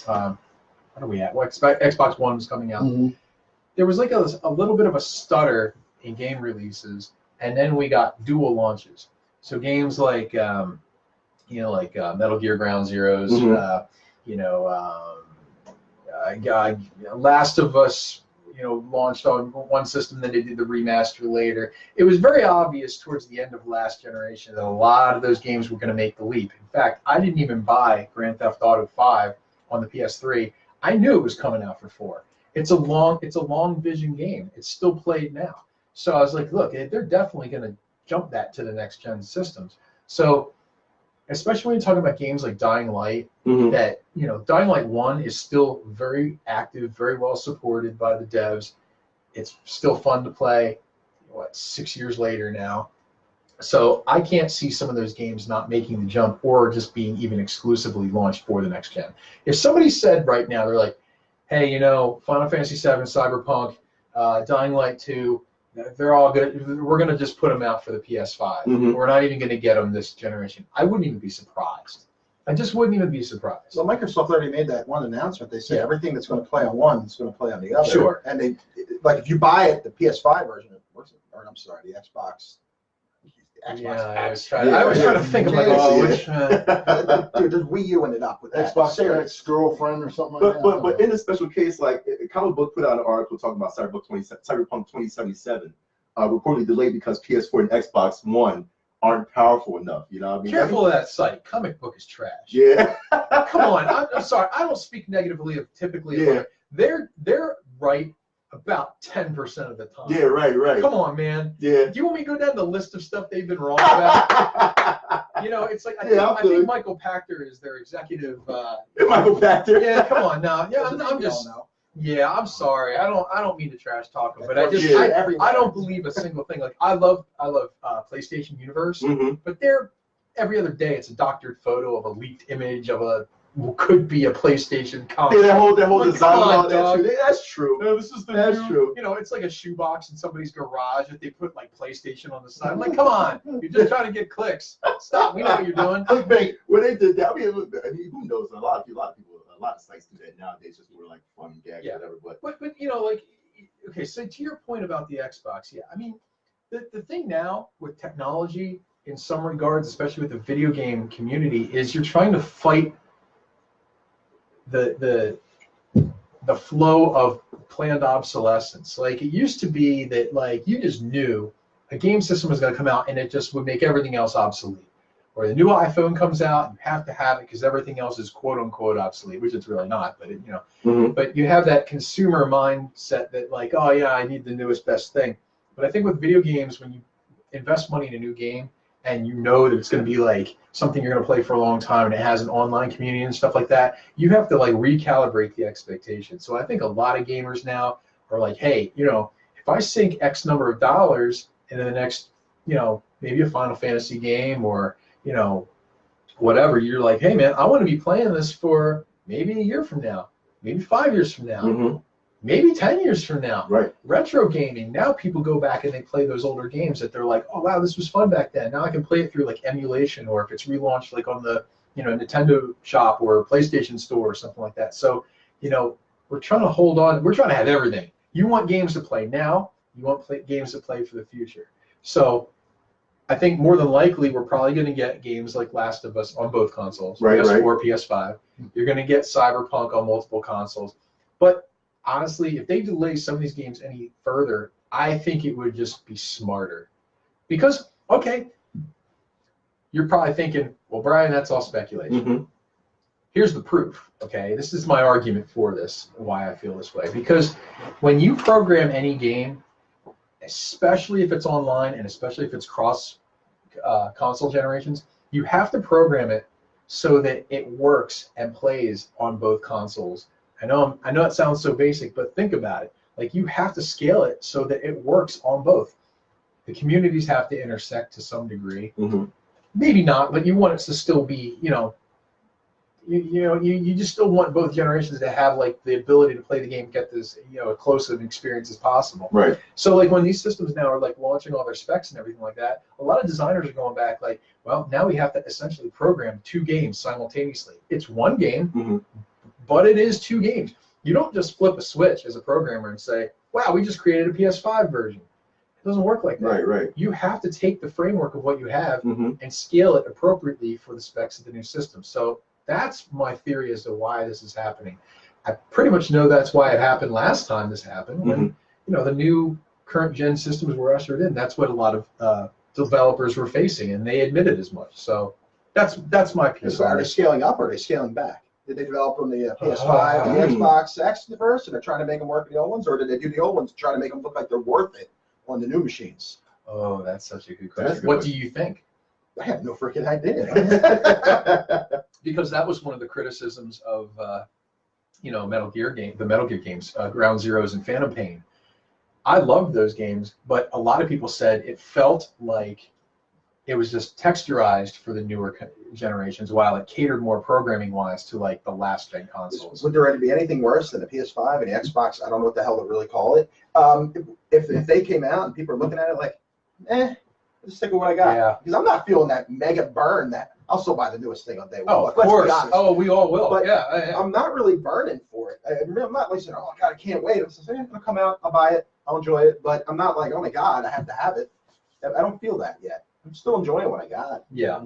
are we at? Xbox One was coming out. Mm-hmm. There was like a little bit of a stutter in game releases, and then we got dual launches. So games like Metal Gear Ground Zeroes, mm-hmm. Last of Us, launched on one system, then they did the remaster later. It was very obvious towards the end of last generation that a lot of those games were going to make the leap. In fact, I didn't even buy Grand Theft Auto 5 on the PS3. I knew it was coming out for 4. It's a long vision game. It's still played now. So I was like, look, they're definitely going to jump that to the next gen systems. So especially when you're talking about games like Dying Light, mm-hmm. that, Dying Light 1 is still very active, very well supported by the devs. It's still fun to play, 6 years later now. So I can't see some of those games not making the jump or just being even exclusively launched for the next gen. If somebody said right now, they're like, hey, you know, Final Fantasy VII, Cyberpunk, Dying Light 2, they're all good. We're going to just put them out for the PS5. We're not even going to get them this generation. I wouldn't even be surprised. I just wouldn't even be surprised. Well, Microsoft already made that one announcement. They said everything that's going to play on one is going to play on the other. Sure. And they, like, if you buy it, the PS5 version, or I'm sorry, the Xbox. I was trying to think of like, which. Dude, there's Wii U ended up with that. Xbox ex-girlfriend or something like that. But in a special case, like Comic Book put out an article talking about Cyberpunk 2077, reportedly delayed because PS4 and Xbox One aren't powerful enough. You know what I mean? Careful of that site. Comic Book is trash. Yeah. Come on. I'm sorry. I don't speak negatively of typically. Yeah. They're right about 10% of the time. Yeah, right. Come on, man. Yeah. Do you want me to go down the list of stuff they've been wrong about? You know, it's like I think Michael Pachter is their executive. Michael Pachter. Yeah, come on now. Yeah, I'm just. Yeah, I'm sorry. I don't mean to trash talk them, but I just I don't believe a single thing. Like I love PlayStation Universe, but they're every other day it's a doctored photo of a leaked image of a could be a PlayStation console. Yeah, that whole like, design and all dog. that. Yeah, that's true. No, this is That's new, true. You know, it's like a shoebox in somebody's garage that they put like PlayStation on the side. I'm like, come on, you're just trying to get clicks. Stop. We know what you're doing. Clickbait. When they did that, I mean, who knows? A lot of sites do that nowadays, just for like fun gags or whatever. But you know, like, okay, so to your point about the Xbox, yeah, I mean, the thing now with technology, in some regards, especially with the video game community, is you're trying to fight the flow of planned obsolescence. Like it used to be that like you just knew a game system was going to come out and it just would make everything else obsolete. Or the new iPhone comes out, you have to have it because everything else is quote unquote obsolete, which it's really not. But but you have that consumer mindset that like, oh yeah, I need the newest best thing. But I think with video games, when you invest money in a new game and you know that it's going to be like something you're going to play for a long time and it has an online community and stuff like that, you have to like recalibrate the expectations. So I think a lot of gamers now are like, hey, you know, if I sink X number of dollars into the next, you know, maybe a Final Fantasy game or, you know, whatever, you're like, hey man, I want to be playing this for maybe a year from now, maybe 5 years from now. Maybe 10 years from now. Right. Retro gaming. Now people go back and they play those older games that they're like, oh wow, this was fun back then. Now I can play it through like emulation, or if it's relaunched like on the, you know, Nintendo shop or PlayStation store or something like that. So, you know, we're trying to hold on. We're trying to have everything. You want games to play now. You want games to play for the future. So I think more than likely we're probably going to get games like Last of Us on both consoles, PS4, PS5. You're going to get Cyberpunk on multiple consoles. But honestly, if they delay some of these games any further, I think it would just be smarter. Because, okay, you're probably thinking, well, Brian, that's all speculation. Here's the proof, okay? This is my argument for this, why I feel this way. Because when you program any game, especially if it's online and especially if it's cross console generations, you have to program it so that it works and plays on both consoles. I know it sounds so basic, but think about it. Like you have to scale it so that it works on both. The communities have to intersect to some degree. Maybe not, but you want it to still be, you know, you just still want both generations to have like the ability to play the game, get this, you know, as close of an experience as possible. Right. So like when these systems now are like launching all their specs and everything like that, a lot of designers are going back like, well, now we have to essentially program 2 games simultaneously. It's one game, but it is 2 games. You don't just flip a switch as a programmer and say, wow, we just created a PS5 version. It doesn't work like that. Right. You have to take the framework of what you have and scale it appropriately for the specs of the new system. So that's my theory as to why this is happening. I pretty much know that's why it happened last time this happened. When you know the new current gen systems were ushered in, that's what a lot of developers were facing, and they admitted as much. So that's my piece. So are they scaling up or are they scaling back? Did they develop on the PS5 and the Xbox X first, and they're trying to make them work with the old ones, or did they do the old ones to try to make them look like they're worth it on the new machines? Oh, that's such a good question. What do you think? I have no freaking idea. Because that was one of the criticisms of, you know, the Metal Gear games, Ground Zeroes and Phantom Pain. I loved those games, but a lot of people said it felt like it was just texturized for the newer generations, while it catered more programming-wise to like the last gen consoles. Would there be anything worse than the PS5 and the Xbox? I don't know what the hell to really call it. If they came out and people are looking at it like, just stick with what I got. Yeah. Because I'm not feeling that mega burn that I'll still buy the newest thing on day one. Oh, of Let's be course. honest. Oh, we all will. But yeah. I'm not really burning for it. I'm not like saying, oh, God, I can't wait. I'm just saying, it'll come out, I'll buy it, I'll enjoy it. But I'm not like, oh, my God, I have to have it. I don't feel that yet. I'm still enjoying what I got. Yeah.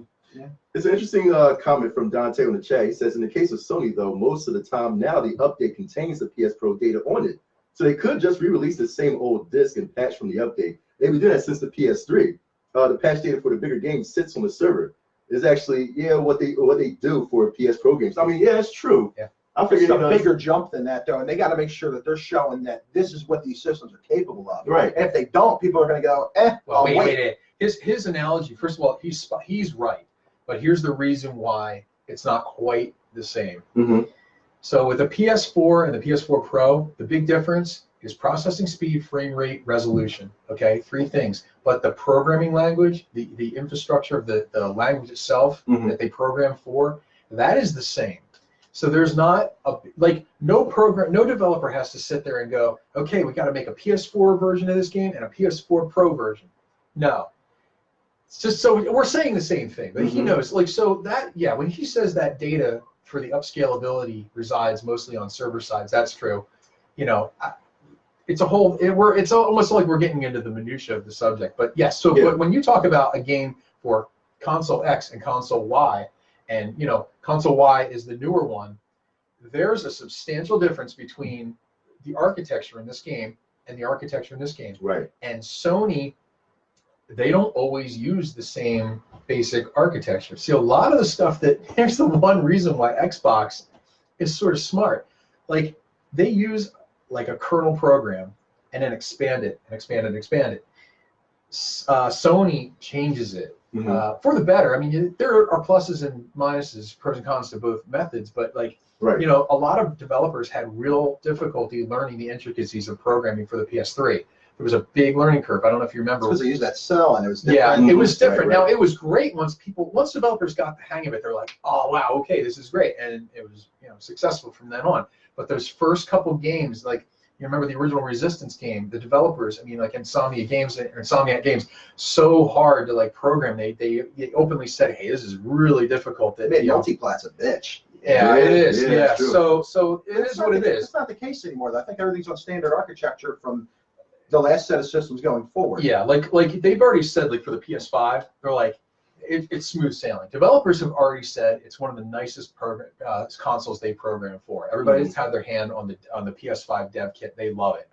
It's an interesting comment from Dante on the chat. He says, in the case of Sony, though, most of the time now the update contains the PS Pro data on it. So they could just re-release the same old disc and patch from the update. They've been doing that since the PS3. The patch data for the bigger games sits on the server. Is actually, what they do for PS Pro games. I mean, yeah, it's true. Yeah. I figured It's a bigger jump than that, though, and they got to make sure that they're showing that this is what these systems are capable of. Right. And if they don't, people are going to go, Well, I'll wait. His analogy, first of all, he's right, but here's the reason why it's not quite the same. Mm-hmm. So with the PS4 and the PS4 Pro, the big difference is processing speed, frame rate, resolution. Okay, 3 things. But the programming language, the infrastructure of the language itself that they program for, that is the same. So there's not no developer has to sit there and go, okay, we got to make a PS4 version of this game and a PS4 Pro version. No. It's just so we're saying the same thing, but he knows. When he says that data for the upscalability resides mostly on server sides, that's true. It's it's almost like we're getting into the minutia of the subject. But yes, but when you talk about a game for console X and console Y, and console Y is the newer one, there's a substantial difference between the architecture in this game and the architecture in this game. Right. And Sony, they don't always use the same basic architecture. See, a lot of the stuff here's the one reason why Xbox is sort of smart. Like, they use like a kernel program and then expand it and expand it and expand it. Sony changes it for the better. I mean, there are pluses and minuses, pros and cons to both methods, but a lot of developers had real difficulty learning the intricacies of programming for the PS3. There was a big learning curve. I don't know if you remember. Because they used that cell and it was different. Yeah, it was different. Right. Now, it was great once developers got the hang of it. They're like, oh, wow, okay, this is great. And it was successful from then on. But those first couple games, like, you remember the original Resistance game, the developers, like Insomniac Games, so hard to program. They openly said, hey, this is really difficult. Multiplat's a bitch. Yeah, it is. Yeah. True. So it is what it is. It's not the case anymore, though. I think everything's on standard architecture from the last set of systems going forward. Yeah, like they've already said, for the PS5, they're like, it's smooth sailing. Developers have already said it's one of the nicest consoles they program for. Everybody that's had their hand on the PS5 dev kit, they love it.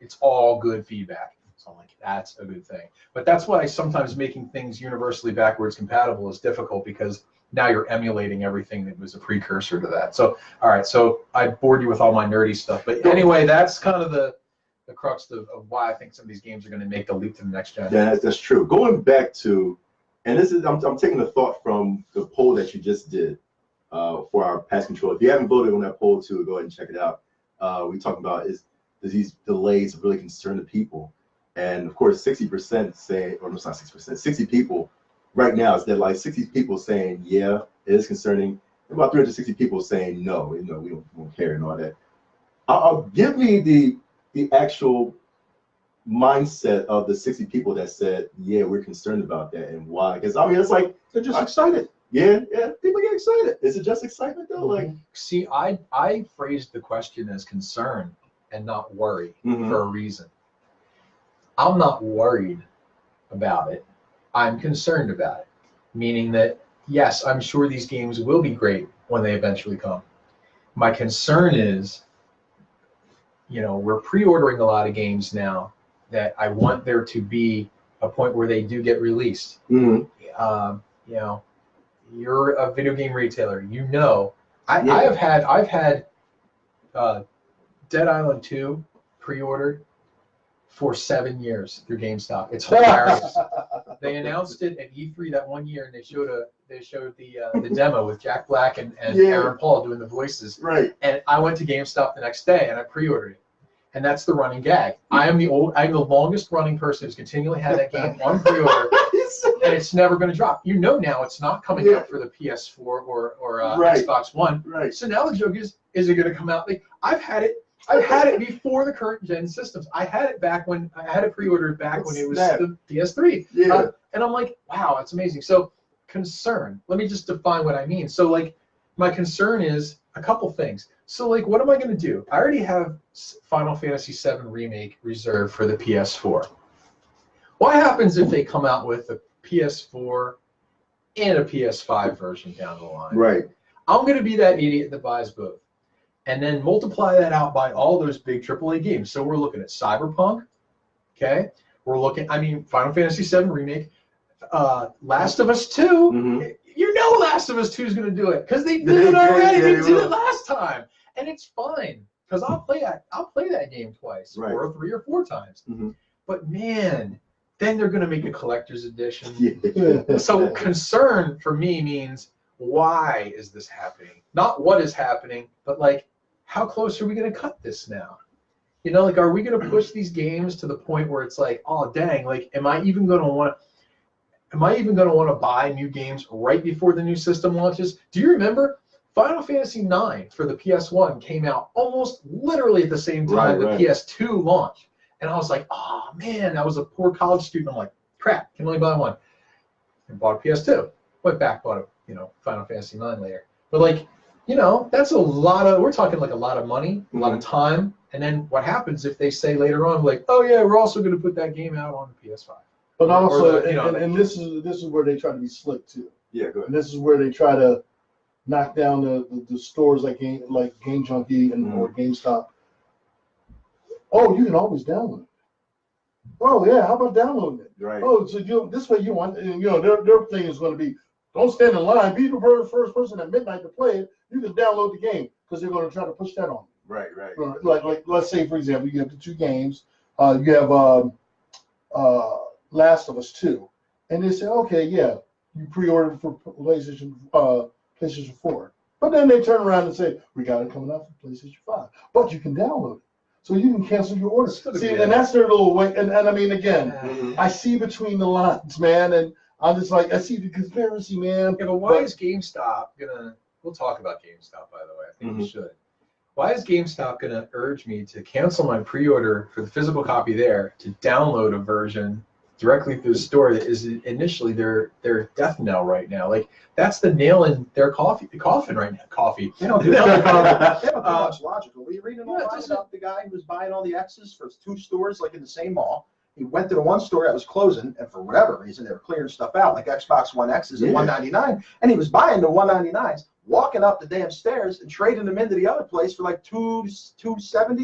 It's all good feedback. So I'm like, that's a good thing. But that's why sometimes making things universally backwards compatible is difficult, because now you're emulating everything that was a precursor to that. So, all right, so I bored you with all my nerdy stuff. But anyway, that's kind of the crux of why I think some of these games are going to make the leap to the next gen. Yeah, that's true. Going back to, and this is, I'm taking the thought from the poll that you just did for our past control. If you haven't voted on that poll too, go ahead and check it out. We talked about does these delays really concern the people? And of course, 60% say, or no, it's not 60%, 60 people right now is that 60 people saying, yeah, it is concerning. And about 360 people saying, no, we don't care and all that. I'll give me the actual mindset of the 60 people that said, yeah, we're concerned about that, and why. Because it's like They're just excited. Yeah, people get excited. Is it just excitement though? See, I phrased the question as concern and not worry for a reason. I'm not worried about it. I'm concerned about it, meaning that, yes, I'm sure these games will be great when they eventually come. My concern is, we're pre-ordering a lot of games now that I want there to be a point where they do get released. You're a video game retailer. I've had Dead Island 2 pre-ordered for 7 years through GameStop. It's hilarious. They announced it at E3 that one year, and they showed the demo with Jack Black and Aaron Paul doing the voices. Right. And I went to GameStop the next day and I pre-ordered it. And that's the running gag. I'm the longest running person who's continually had that game on pre-order and it's never going to drop. You know now it's not coming out for the PS4 or Xbox One. Right. So now the joke is it going to come out? Like I've had it before the current gen systems. I had it back when I had it pre-ordered back when it was the PS3. Yeah. And I'm like, wow, that's amazing. So concern. Let me just define what I mean. So like my concern is a couple things. So like, what am I going to do? I already have Final Fantasy VII Remake reserved for the PS4. What happens if they come out with a PS4 and a PS5 version down the line? Right. I'm going to be that idiot that buys both. And then multiply that out by all those big AAA games. So we're looking at Cyberpunk, okay? We're looking, Final Fantasy VII Remake, Last of Us 2. Mm-hmm. You know Last of Us 2 is going to do it because they did it already. They did it last time. And it's fine because I'll play that game twice or 3 or 4 times. Mm-hmm. But man, then they're going to make a collector's edition. Yeah. So concern for me means, why is this happening? Not what is happening, but like, how close are we going to cut this now? You know, like, are we going to push these games to the point where it's like, oh dang, like, am I even going to want to buy new games right before the new system launches? Do you remember Final Fantasy IX for the PS1 came out almost literally at the same time the PS2 launched? And I was like, oh man, I was a poor college student. I'm like, crap, can only buy one. And bought a PS2. Went back, bought a Final Fantasy IX later. But like, that's a lot of, we're talking like a lot of money, a lot of time. And then what happens if they say later on, like, oh yeah, we're also going to put that game out on the PS5. But also, and this is where they try to be slick too. Yeah, go ahead. And this is where they try to knock down the stores like Game Junkie or GameStop. Oh, you can always download it. Oh yeah, how about downloading it? Right. Oh, so this way you want, and their thing is going to be, don't stand in line. Be the first person at midnight to play it. You can download the game because they're going to try to push that on you. Right. Like let's say, for example, you have the 2 games. You have Last of Us 2, and they say, okay, yeah, you pre-ordered for PlayStation 4, but then they turn around and say, we got it coming out for PlayStation 5, but you can download it, so you can cancel your order. See, and that's their little way. And I mean, again, I see between the lines, man, and I'm just like, I see the conspiracy, man. Yeah, but why is GameStop gonna? We'll talk about GameStop, by the way. I think we should. Why is GameStop gonna urge me to cancel my pre-order for the physical copy there to download a version directly through the store that is initially their death knell right now? Like, that's the nail in their coffin right now. Coffee. They don't do that. They don't do much logical. Were you reading online about the guy who was buying all the X's for 2 stores, like in the same mall? He went to the one store that was closing, and for whatever reason, they were clearing stuff out, like Xbox One X's at $199, and he was buying the $199s, walking up the damn stairs and trading them into the other place for like $270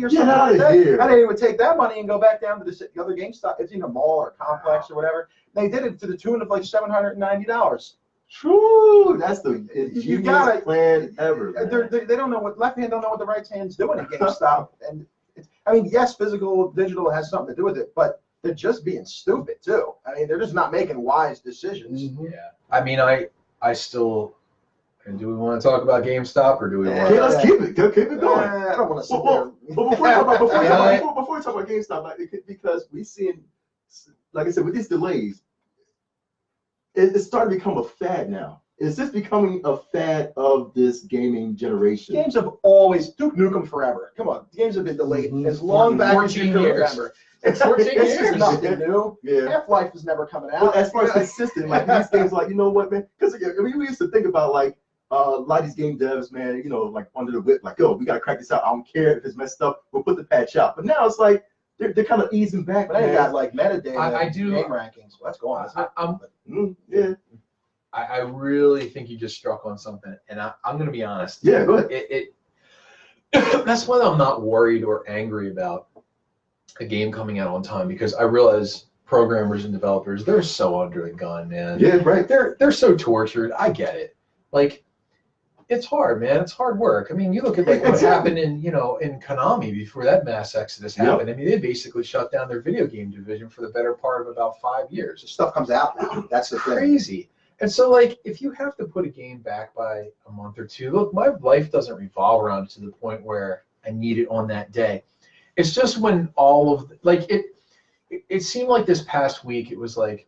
or something like that. And then he would take that money and go back down to the other GameStop. It's in a mall or complex or whatever. They did it to the tune of like $790. True, that's the you got it. Plan ever. They don't know what left hand don't know what the right hand's doing at GameStop. And yes, physical, digital has something to do with it, but they're just being stupid too. I mean, they're just not making wise decisions. Yeah, I mean, I still. And do we want to talk about GameStop or do we want? Let's keep it going. I don't want to sit there. But before we talk about GameStop, because we seeing, like I said, with these delays, it's starting to become a fad now. Is this becoming a fad of this gaming generation? Games have always Duke Nukem forever. Come on, games have been delayed as long back as you can remember. It's 14 years. It's nothing new. Yeah. Half-Life is never coming out. But as far as consistent, like these games, like, you know what, man? Because we used to think about like a lot of these game devs, man, like under the whip, like, oh, we gotta crack this out. I don't care if it's messed up. We'll put the patch out. But now it's like they're kind of easing back. But they got like metadata. I do game rankings. Well, that's going on. Yeah. I really think you just struck on something, and I'm going to be honest. Yeah, go ahead. That's why I'm not worried or angry about a game coming out on time, because I realize programmers and developers, they're so under the gun, man. Yeah, right. They're so tortured. I get it. Like, it's hard, man. It's hard work. I mean, you look at like what happened in Konami before that mass exodus happened. I mean, they basically shut down their video game division for the better part of about 5 years. Stuff comes out now. That's the thing. Crazy. And so, like, if you have to put a game back by a month or two, look, my life doesn't revolve around to the point where I need it on that day. It's just when all of, like, it seemed like this past week, it was like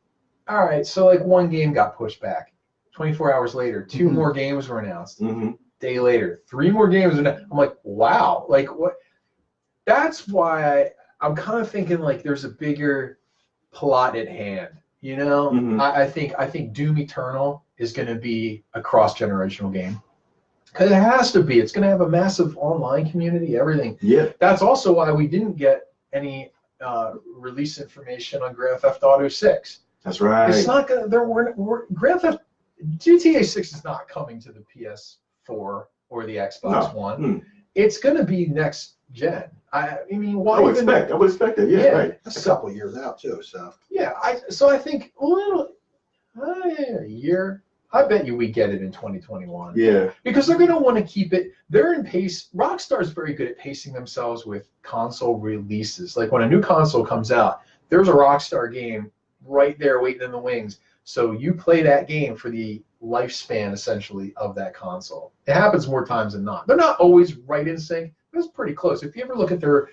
all right, so like one game got pushed back. 24 hours later, 2 Mhm. more games were announced. Mm-hmm. Day later, 3 more games. I'm like, wow, like what? That's why I'm kind of thinking like there's a bigger plot at hand. You know, Mhm. I think Doom Eternal is going to be a cross-generational game. Because it has to be. It's going to have a massive online community, everything. Yeah. That's also why we didn't get any release information on Grand Theft Auto 6. That's right. It's not going to. Grand Theft GTA 6 is not coming to the PS4 or the Xbox One. Mm. It's going to be next gen. I mean, I why? would expect that. Yeah, right. That's a couple of years out too. So Yeah, I think a little a year. I bet you we get it in 2021. Yeah. Because they're going to want to keep it. They're in pace. Rockstar's very good at pacing themselves with console releases. Like when a new console comes out, there's a Rockstar game right there waiting in the wings. So you play that game for the lifespan, essentially, of that console. It happens more times than not. They're not always right in sync, but it's pretty close. If you ever look at their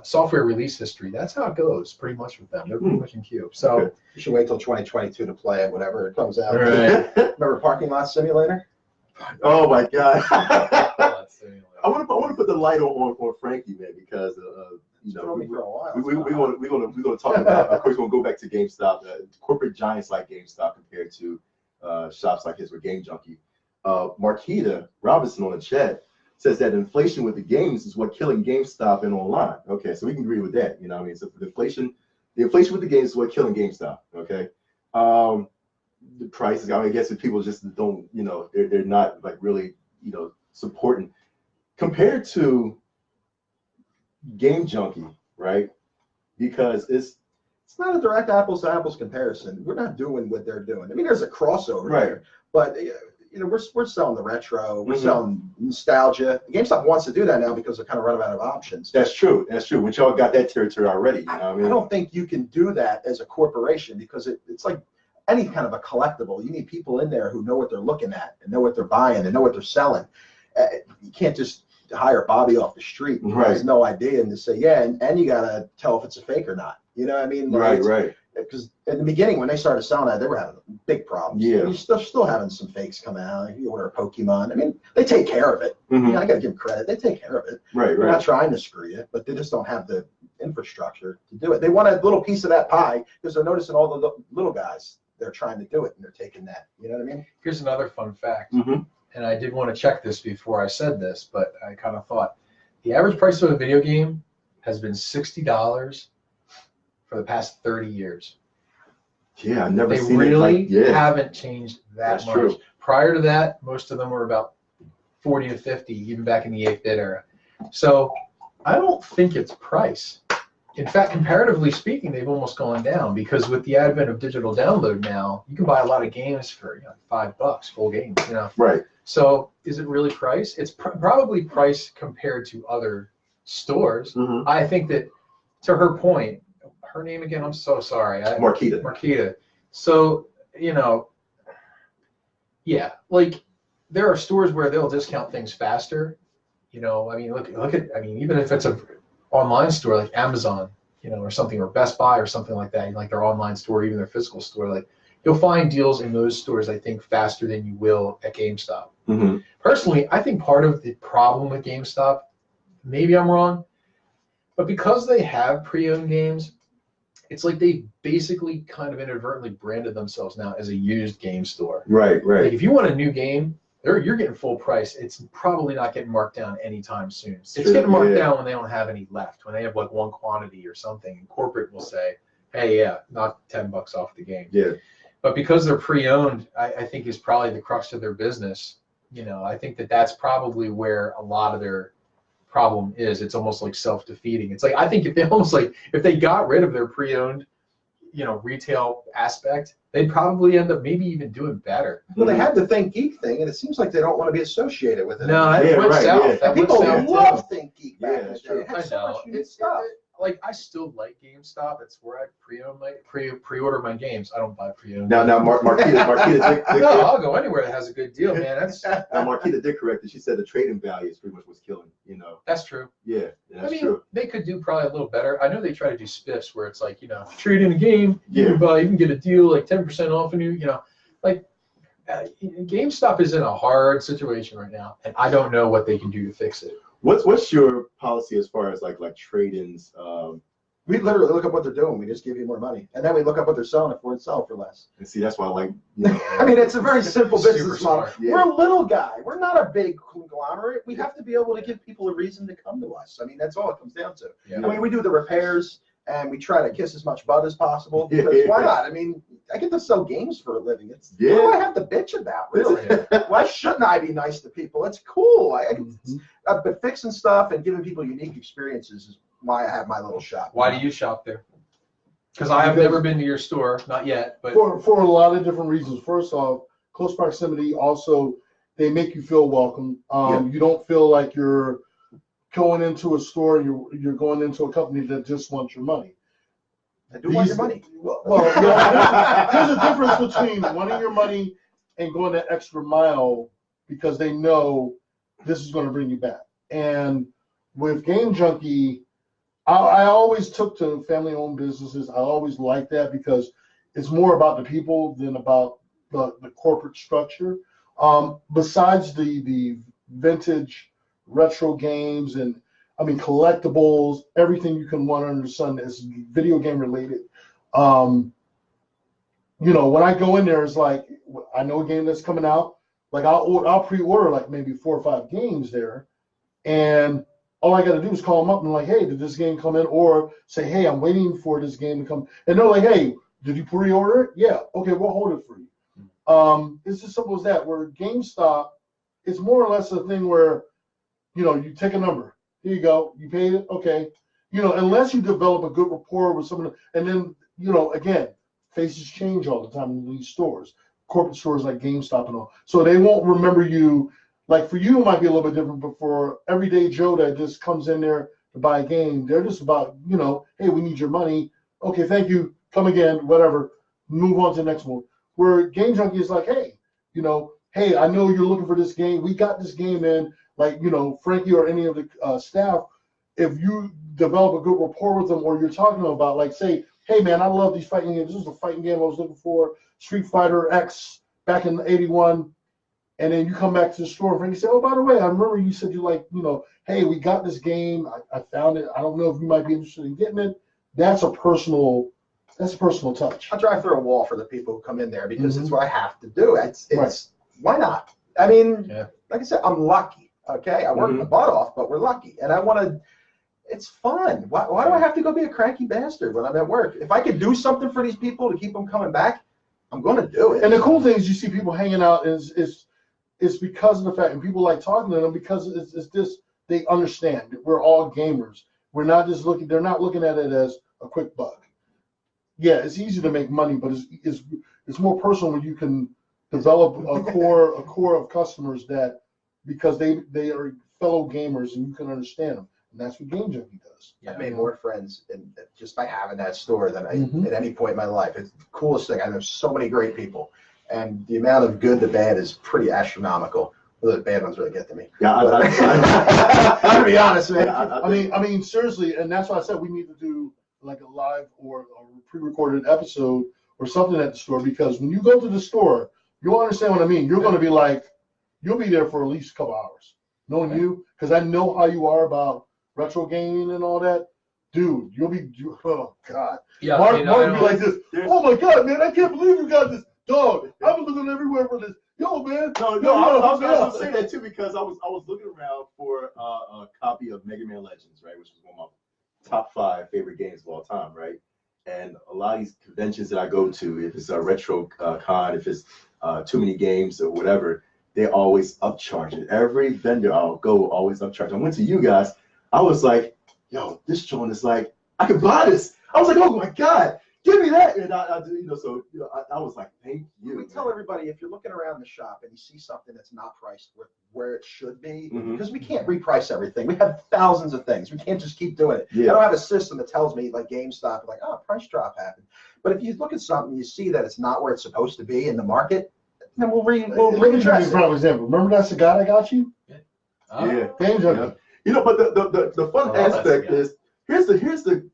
software release history, that's how it goes pretty much with them. They're pretty much in queue. So you should wait till 2022 to play it, whenever it comes out. Right. Remember Parking Lot Simulator? Oh my God. Let's see. I want to put the light on Frankie, man, because you know, Throw me for a while. we're gonna talk about. Of course, we're gonna go back to GameStop, corporate giants like GameStop compared to shops like his with Game Junkie. Marquita Robinson on the chat says that inflation with the games is what killing GameStop and online. Okay, so we can agree with that. You know what I mean? So the inflation with the games is what killing GameStop. Okay. The prices, I guess if people just don't, you know, they're not like really, you know, supporting compared to Game Junkie, right? Because it's not a direct apples to apples comparison. We're not doing what they're doing. I mean, there's a crossover Right. there, but you know, we're selling the retro, we're Mhm. selling nostalgia. GameStop wants to do that now because they're kind of running out of options. That's true. Which y'all got that territory already. You know what I mean? I don't think you can do that as a corporation because it's like any kind of a collectible. You need people in there who know what they're looking at and know what they're buying and know what they're selling. You can't just hire Bobby off the street who Right. has no idea and just say, yeah, and you got to tell if it's a fake or not. You know what I mean? Right. Because in the beginning, when they started selling that, they were having big problems. Yeah. And you're still having some fakes come out. If you order a Pokemon, I mean, they take care of it. Mhm. You know, I got to give them credit. They take care of it. Right. They're not trying to screw you, but they just don't have the infrastructure to do it. They want a little piece of that pie because they're noticing all the little guys. They're trying to do it, and they're taking that. You know what I mean? Here's another fun fact. Mhm. And I did want to check this before I said this, but I kind of thought the average price of a video game has been $60 for the past 30 years. Yeah, I've never They seen really it. Yeah. haven't changed that That's much. true. Prior to that, most of them were about 40 to 50, even back in the 8-bit era. So I don't think it's price. In fact, comparatively speaking, they've almost gone down because with the advent of digital download now, you can buy a lot of games for $5, full games. You know. Right. So is it really price? It's probably price compared to other stores. Mhm. I think that, to her point, her name again, I'm so sorry. Marquita. Marquita. So, you know, yeah, like there are stores where they'll discount things faster. You know, I mean, look at, I mean, even if it's a online store like Amazon, you know, or something, or Best Buy or something like that, like their online store, even their physical store, like you'll find deals in those stores, I think, faster than you will at GameStop. Mm-hmm. Personally, I think part of the problem with GameStop, maybe I'm wrong, but because they have pre-owned games, it's like they basically kind of inadvertently branded themselves now as a used game store. Right. Like if you want a new game, you're getting full price. It's probably not getting marked down anytime soon. It's getting marked down when they don't have any left, when they have like one quantity or something. And corporate will say, hey, yeah, knock $10 off the game. Yeah. But because they're pre-owned, I think is probably the crux of their business. You know, I think that's probably where a lot of their problem is. It's almost like self-defeating. It's like, I think if they got rid of their pre-owned, you know, retail aspect, they'd probably end up maybe even doing better. Well, they had the Think Geek thing, and it seems like they don't want to be associated with it. No, that Yeah, went right, south. yeah. That went People south love too. Think Geek Yeah, back in the that's day. true. It had I so know. much unique stuff. Like I still like GameStop. That's where I pre-order my games. I don't buy pre-owned. Now, Marquita did No, I'll go anywhere that has a good deal, man. Marquita did correct it. She said the trading value is pretty much what's killing. You know. That's true. Yeah. That's I mean, true. they could do probably a little better. I know they try to do spiffs where it's like, trade in a game, Yeah. you can get a deal like 10% off, and like GameStop is in a hard situation right now, and I don't know what they can do to fix it. What's your policy as far as like trade-ins? We literally look up what they're doing. We just give you more money, and then we look up what they're selling it for and sell it for less. And see, that's why I like. I mean, it's a very simple Super business model. smart. Yeah. We're a little guy. We're not a big conglomerate. We have to be able to give people a reason to come to us. I mean, that's all it comes down to. Yeah. I mean, we do the repairs, and we try to kiss as much butt as possible. Yeah. Because why not? I mean, I get to sell games for a living. What do I have to bitch about, really? Why shouldn't I be nice to people? It's cool. But fixing stuff and giving people unique experiences is why I have my little shop. Why do you shop there? Because I have never been to your store, not yet. But For a lot of different reasons. First off, close proximity. Also, they make you feel welcome. You don't feel like you're going into a store. You're going into a company that just wants your money. I do want your money. Well, there's a difference between wanting your money and going that extra mile because they know this is going to bring you back. And with Game Junkie, I always took to family-owned businesses. I always liked that because it's more about the people than about the corporate structure. Besides the vintage retro games and collectibles, everything you can want under the sun is video game related. When I go in there, it's like I know a game that's coming out. Like I'll pre-order like maybe 4 or 5 games there, and all I got to do is call them up and like, hey, did this game come in? Or say, hey, I'm waiting for this game to come. And they're like, hey, did you pre-order it? Yeah. Okay, we'll hold it for you. It's as simple as that. Where GameStop, it's more or less a thing where, you take a number. Here you go. You paid it. Okay. Unless you develop a good rapport with someone, and then, again, faces change all the time in these stores, corporate stores like GameStop and all. So they won't remember you. Like for you, it might be a little bit different, but for everyday Joe that just comes in there to buy a game, they're just about, hey, we need your money. Okay, thank you. Come again, whatever. Move on to the next one. Where Game Junkie is like, hey, hey, I know you're looking for this game. We got this game in. Like, Frankie or any of the staff, if you develop a good rapport with them or you're talking about, like, say, hey, man, I love these fighting games. This is a fighting game I was looking for, Street Fighter X back in '81. And then you come back to the store and Frankie say, oh, by the way, I remember you said you like, hey, we got this game. I found it. I don't know if you might be interested in getting it. That's a personal touch. I drive through a wall for the people who come in there because it's what I have to do. It's Right. Why not? I mean, Yeah. like I said, I'm lucky. Okay, I work my butt off, but we're lucky, and I want to. It's fun. Why do I have to go be a cranky bastard when I'm at work? If I could do something for these people to keep them coming back, I'm going to do it. And the cool thing is you see people hanging out is because of the fact, and people like talking to them because it's this, they understand that we're all gamers. We're not just they're not looking at it as a quick buck. Yeah, it's easy to make money, but it's more personal when you can develop a core of customers that, because they are fellow gamers and you can understand them. And that's what Game Junkie does. I've made more friends just by having that store than at any point in my life. It's the coolest thing. I know so many great people, and the amount of good to bad is pretty astronomical. Well, the bad ones really get to me. Yeah, I'm gonna be honest, man. I mean, seriously, and that's why I said we need to do like a live or a pre-recorded episode or something at the store, because when you go to the store, you'll understand what I mean. You're going to be like, you'll be there for at least a couple hours, knowing you, because I know how you are about retro gaming and all that. Dude, oh God. Yeah, Mark be like this. Oh my God, man, I can't believe you got this. Dog, I've been looking everywhere for this. Yo, man. I was going to say that too, because I was looking around for a copy of Mega Man Legends, right, which was one of my top 5 favorite games of all time, right? And a lot of these conventions that I go to, if it's a retro con, if it's too many games or whatever, they always upcharge it. Every vendor I'll go always upcharge. I went to you guys. I was like, yo, this joint is like, I can buy this. I was like, oh my God, give me that. And I was like, thank you. We tell everybody, if you're looking around the shop and you see something that's not priced where it should be, because we can't reprice everything. We have thousands of things. We can't just keep doing it. Yeah. I don't have a system that tells me, like GameStop, like, oh, price drop happened. But if you look at something, you see that it's not where it's supposed to be in the market, then we'll Let me give you a readdress it. prime example. Remember that cigar I got you? Yeah. Game Junkie. You know, but the fun aspect is here's the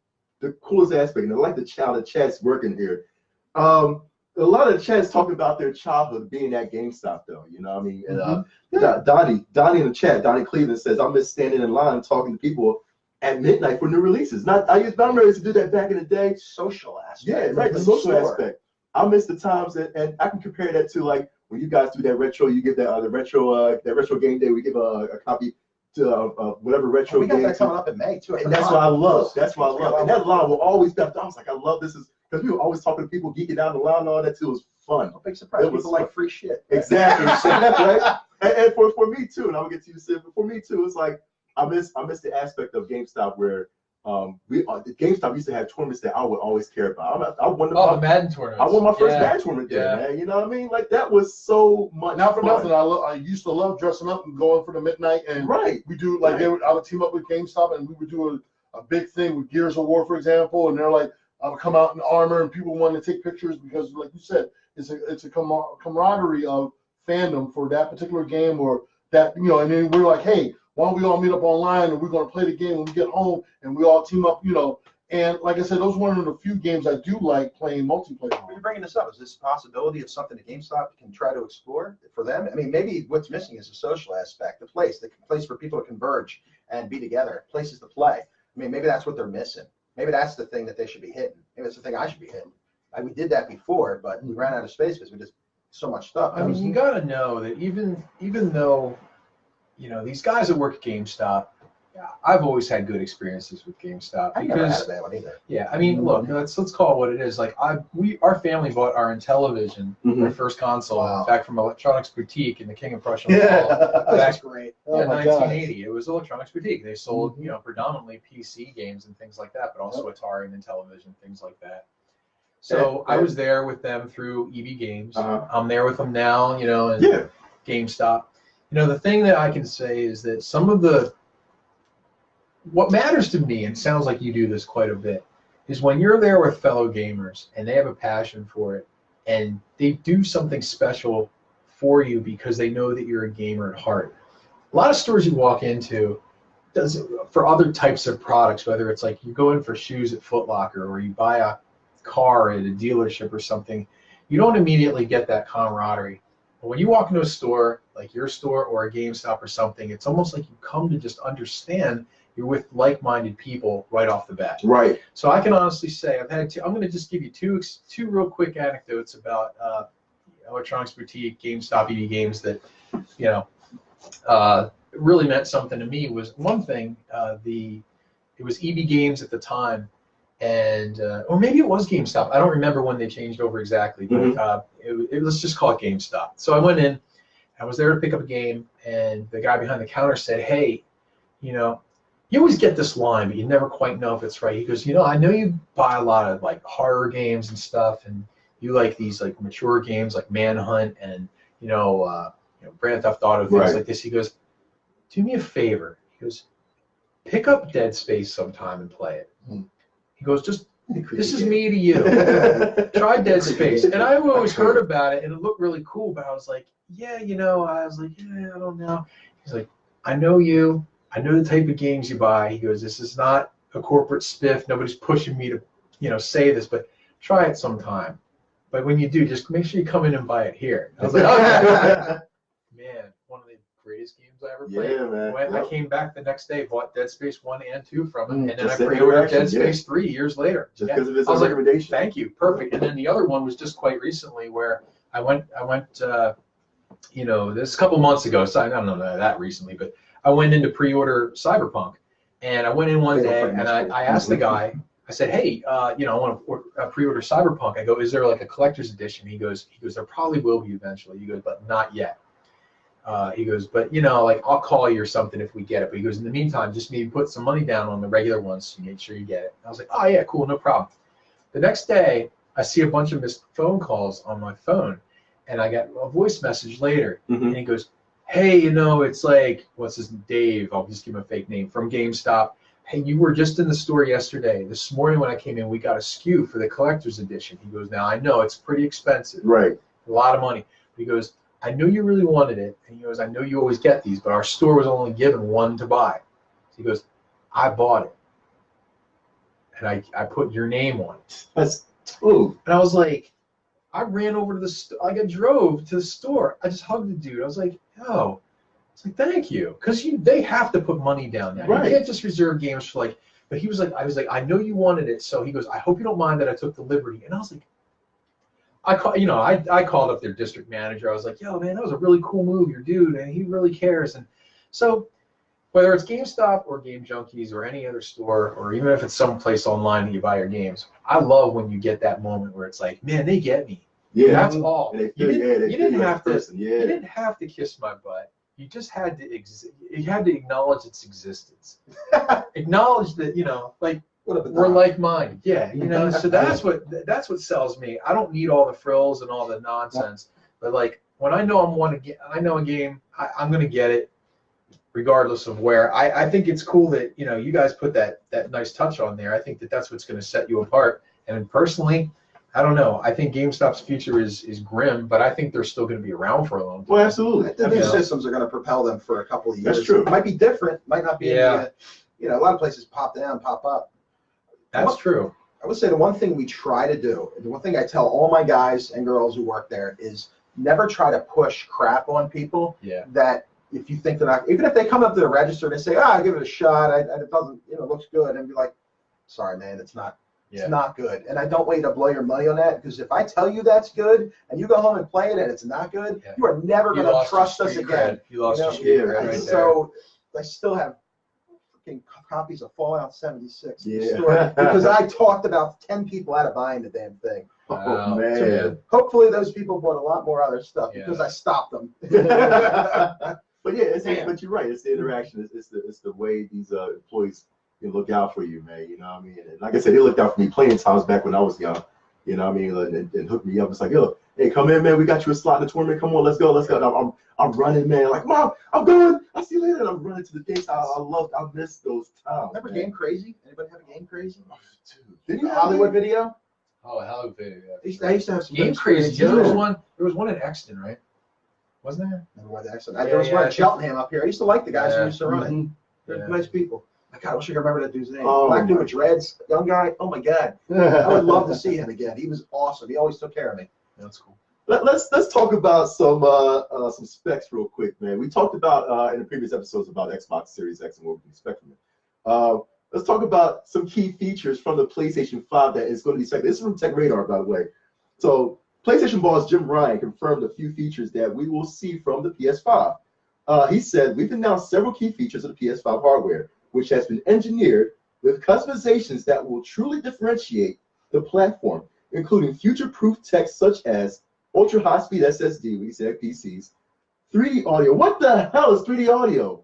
coolest aspect, and I like the chat's working here. A lot of the chats talking about their childhood being at GameStop, though. You know what I mean? And Donnie in the chat, Donnie Cleveland says, I miss standing in line talking to people at midnight for new releases. I remember used to do that back in the day. Social aspect. Yeah, right, the social aspect. I miss the times and I can compare that to like when you guys do that retro, you give that retro game day, we give a copy to whatever retro game. We got that coming up in May too. And that's what I love. That's what I love. And that line will always be. I was like, I love this because we were always talking to people geeking out the line and all that too. It was fun. No big surprise. People like free shit. Exactly. Right? And for me too, and I'm gonna get to you, Sid, but for me too, it's like I miss the aspect of GameStop where GameStop used to have tournaments that I would always care about. I won the Madden tournament. I won my first Madden tournament there, man. You know what I mean? Like that was so much. Not for fun. nothing. I used to love dressing up and going for the midnight, and we do like I would team up with GameStop and we would do a big thing with Gears of War, for example, and they're like I would come out in armor and people wanted to take pictures because, like you said, it's a camaraderie of fandom for that particular game or that and then we're like, hey, why don't we all meet up online and we're going to play the game when we get home and we all team up, And like I said, those are one of the few games I do like playing multiplayer. When you're bringing this up, is this a possibility of something that GameStop can try to explore for them? I mean, maybe what's missing is a social aspect, the place for people to converge and be together, places to play. I mean, maybe that's what they're missing. Maybe that's the thing that they should be hitting. Maybe that's the thing I should be hitting. We did that before, but we ran out of space because we just so much stuff. I mean, you got to know that even though these guys that work at GameStop, I've always had good experiences with GameStop I never had a bad one either. Yeah, I mean, look, let's call it what it is. Like our family bought our Intellivision, our first console, back from Electronics Boutique in the King of Prussia. That's great. Yeah, 1980. It was Electronics Boutique. They sold, predominantly PC games and things like that, but also Atari and Intellivision, things like that. So I was there with them through EB Games. I'm there with them now, and GameStop. The thing that I can say is that what matters to me, and it sounds like you do this quite a bit, is when you're there with fellow gamers and they have a passion for it and they do something special for you because they know that you're a gamer at heart. A lot of stores you walk into for other types of products, whether it's like you go in for shoes at Foot Locker or you buy a car at a dealership or something, you don't immediately get that camaraderie. But when you walk into a store, like your store or a GameStop or something, it's almost like you come to just understand you're with like-minded people right off the bat. Right. So I can honestly say I'm going to just give you two real quick anecdotes about Electronics Boutique, GameStop, EB Games that really meant something to me. Was one thing, it was EB Games at the time, and or maybe it was GameStop. I don't remember when they changed over exactly, but let's just call it GameStop. So I went in, I was there to pick up a game, and the guy behind the counter said, hey, you always get this line, but you never quite know if it's right. He goes, I know you buy a lot of like horror games and stuff, and you like these like mature games like Manhunt and Grand Theft Auto, things like this. He goes, do me a favor. He goes, pick up Dead Space sometime and play it. He goes, this is me to you. Try Dead Space. And I always heard about it, and it looked really cool, but I was like, I don't know. He's like, I know you. I know the type of games you buy. He goes, this is not a corporate spiff. Nobody's pushing me to, say this, but try it sometime. But when you do, just make sure you come in and buy it here. I was like, okay. Man, one of the greatest games I ever played. Yeah, man. I came back the next day, bought Dead Space 1 and 2 from him, and then I pre-ordered Dead Space 3 years later. Just because of his recommendation. Thank you. Perfect. And then the other one was just quite recently where I went this a couple months ago, so I don't know that recently, but I went in to pre-order Cyberpunk, and I went in one day and I asked the guy, I said, hey, I want to pre-order Cyberpunk. I go, is there like a collector's edition? He goes, there probably will be eventually. He goes, but not yet. He goes, but I'll call you or something if we get it. But he goes, in the meantime, just maybe put some money down on the regular ones so you make sure you get it. I was like, oh yeah, cool, no problem. The next day, I see a bunch of missed phone calls on my phone, and I got a voice message later, and he goes, hey, it's like, what's his name? Dave, I'll just give him a fake name, from GameStop. Hey, you were just in the store yesterday. This morning when I came in, we got a SKU for the collector's edition. He goes, now I know it's pretty expensive. Right. A lot of money. He goes, I knew you really wanted it. And he goes, I know you always get these, but our store was only given one to buy. He goes, I bought it. And I put your name on it. That's true. And I was like, I ran over to the store. Like I drove to the store. I just hugged the dude. I was like, yo, it's like, thank you. Because they have to put money down there. Right. You can't just reserve games for like, but he was like, I know you wanted it. So he goes, I hope you don't mind that I took the liberty. And I was like, I called up their district manager. I was like, yo, man, that was a really cool move, your dude, and he really cares. And so whether it's GameStop or Game Junkies or any other store, or even if it's someplace online that you buy your games, I love when you get that moment where it's like, man, they get me. Yeah, That's all. And You didn't have to. Yeah. You didn't have to kiss my butt. You just had to. You had to acknowledge its existence. Acknowledge that like we're like-minded. Yeah, So that's what sells me. I don't need all the frills and all the nonsense. But like when I know I know a game, I'm gonna get it, regardless of where. I think it's cool that you guys put that nice touch on there. I think that's what's gonna set you apart. And personally, I don't know. I think GameStop's future is grim, but I think they're still going to be around for a long time. Well, absolutely. The new systems are going to propel them for a couple of years. That's true. It might be different. Might not be. Yeah. A lot of places pop down, pop up. That's true. I would say the one thing we try to do, and the one thing I tell all my guys and girls who work there is never try to push crap on people. Yeah. That if you think they're not, even if they come up to the register and they say, I'll give it a shot. It doesn't, looks good, and be like, sorry, man, it's not. Yeah. It's not good. And I don't want you to blow your money on that, because if I tell you that's good and you go home and play it and it's not good, you are never going to trust us again. You lost your street cred right there. So I still have freaking copies of Fallout 76 in the Yeah. store because I talked about 10 people out of buying the damn thing. Oh, Wow. man. So hopefully those people bought a lot more other stuff because I stopped them. But yeah, but you're right. It's the interaction. It's the way these employees look out for you, man. You know what I mean? And like I said, they looked out for me plenty of times back when I was young. You know what I mean? And hooked me up. It's like, yo, hey, come in, man. We got you a slot in the tournament. Come on, let's go. And I'm running, man. Like, Mom, I'm going. I'll see you later. And I'm running to the gates. I miss those times. Remember man. Game Crazy? Anybody have a Game Crazy? Did you The Hollywood video? Oh, Hollywood video. I used to have some Game good Crazy. experiences. There was one in Exton, right? Wasn't there? Remember why the accident? There was one at Cheltenham up here. I used to like the guys who used to run it. They're nice people. God, I wish I could remember that dude's name. Black dude with dreads, young guy. Oh my God, I would love to see him again. He was awesome. He always took care of me. That's cool. Let's talk about some specs real quick, man. We talked about in the previous episodes about Xbox Series X and what we can expect from it. Let's talk about some key features from the PlayStation 5 that is going to be spec. This is from Tech Radar, by the way. So PlayStation boss Jim Ryan confirmed a few features that we will see from the PS5. He said, we've announced several key features of the PS5 hardware, which has been engineered with customizations that will truly differentiate the platform, including future-proof tech such as ultra-high-speed SSD, we said PCs, 3D audio. What the hell is 3D audio?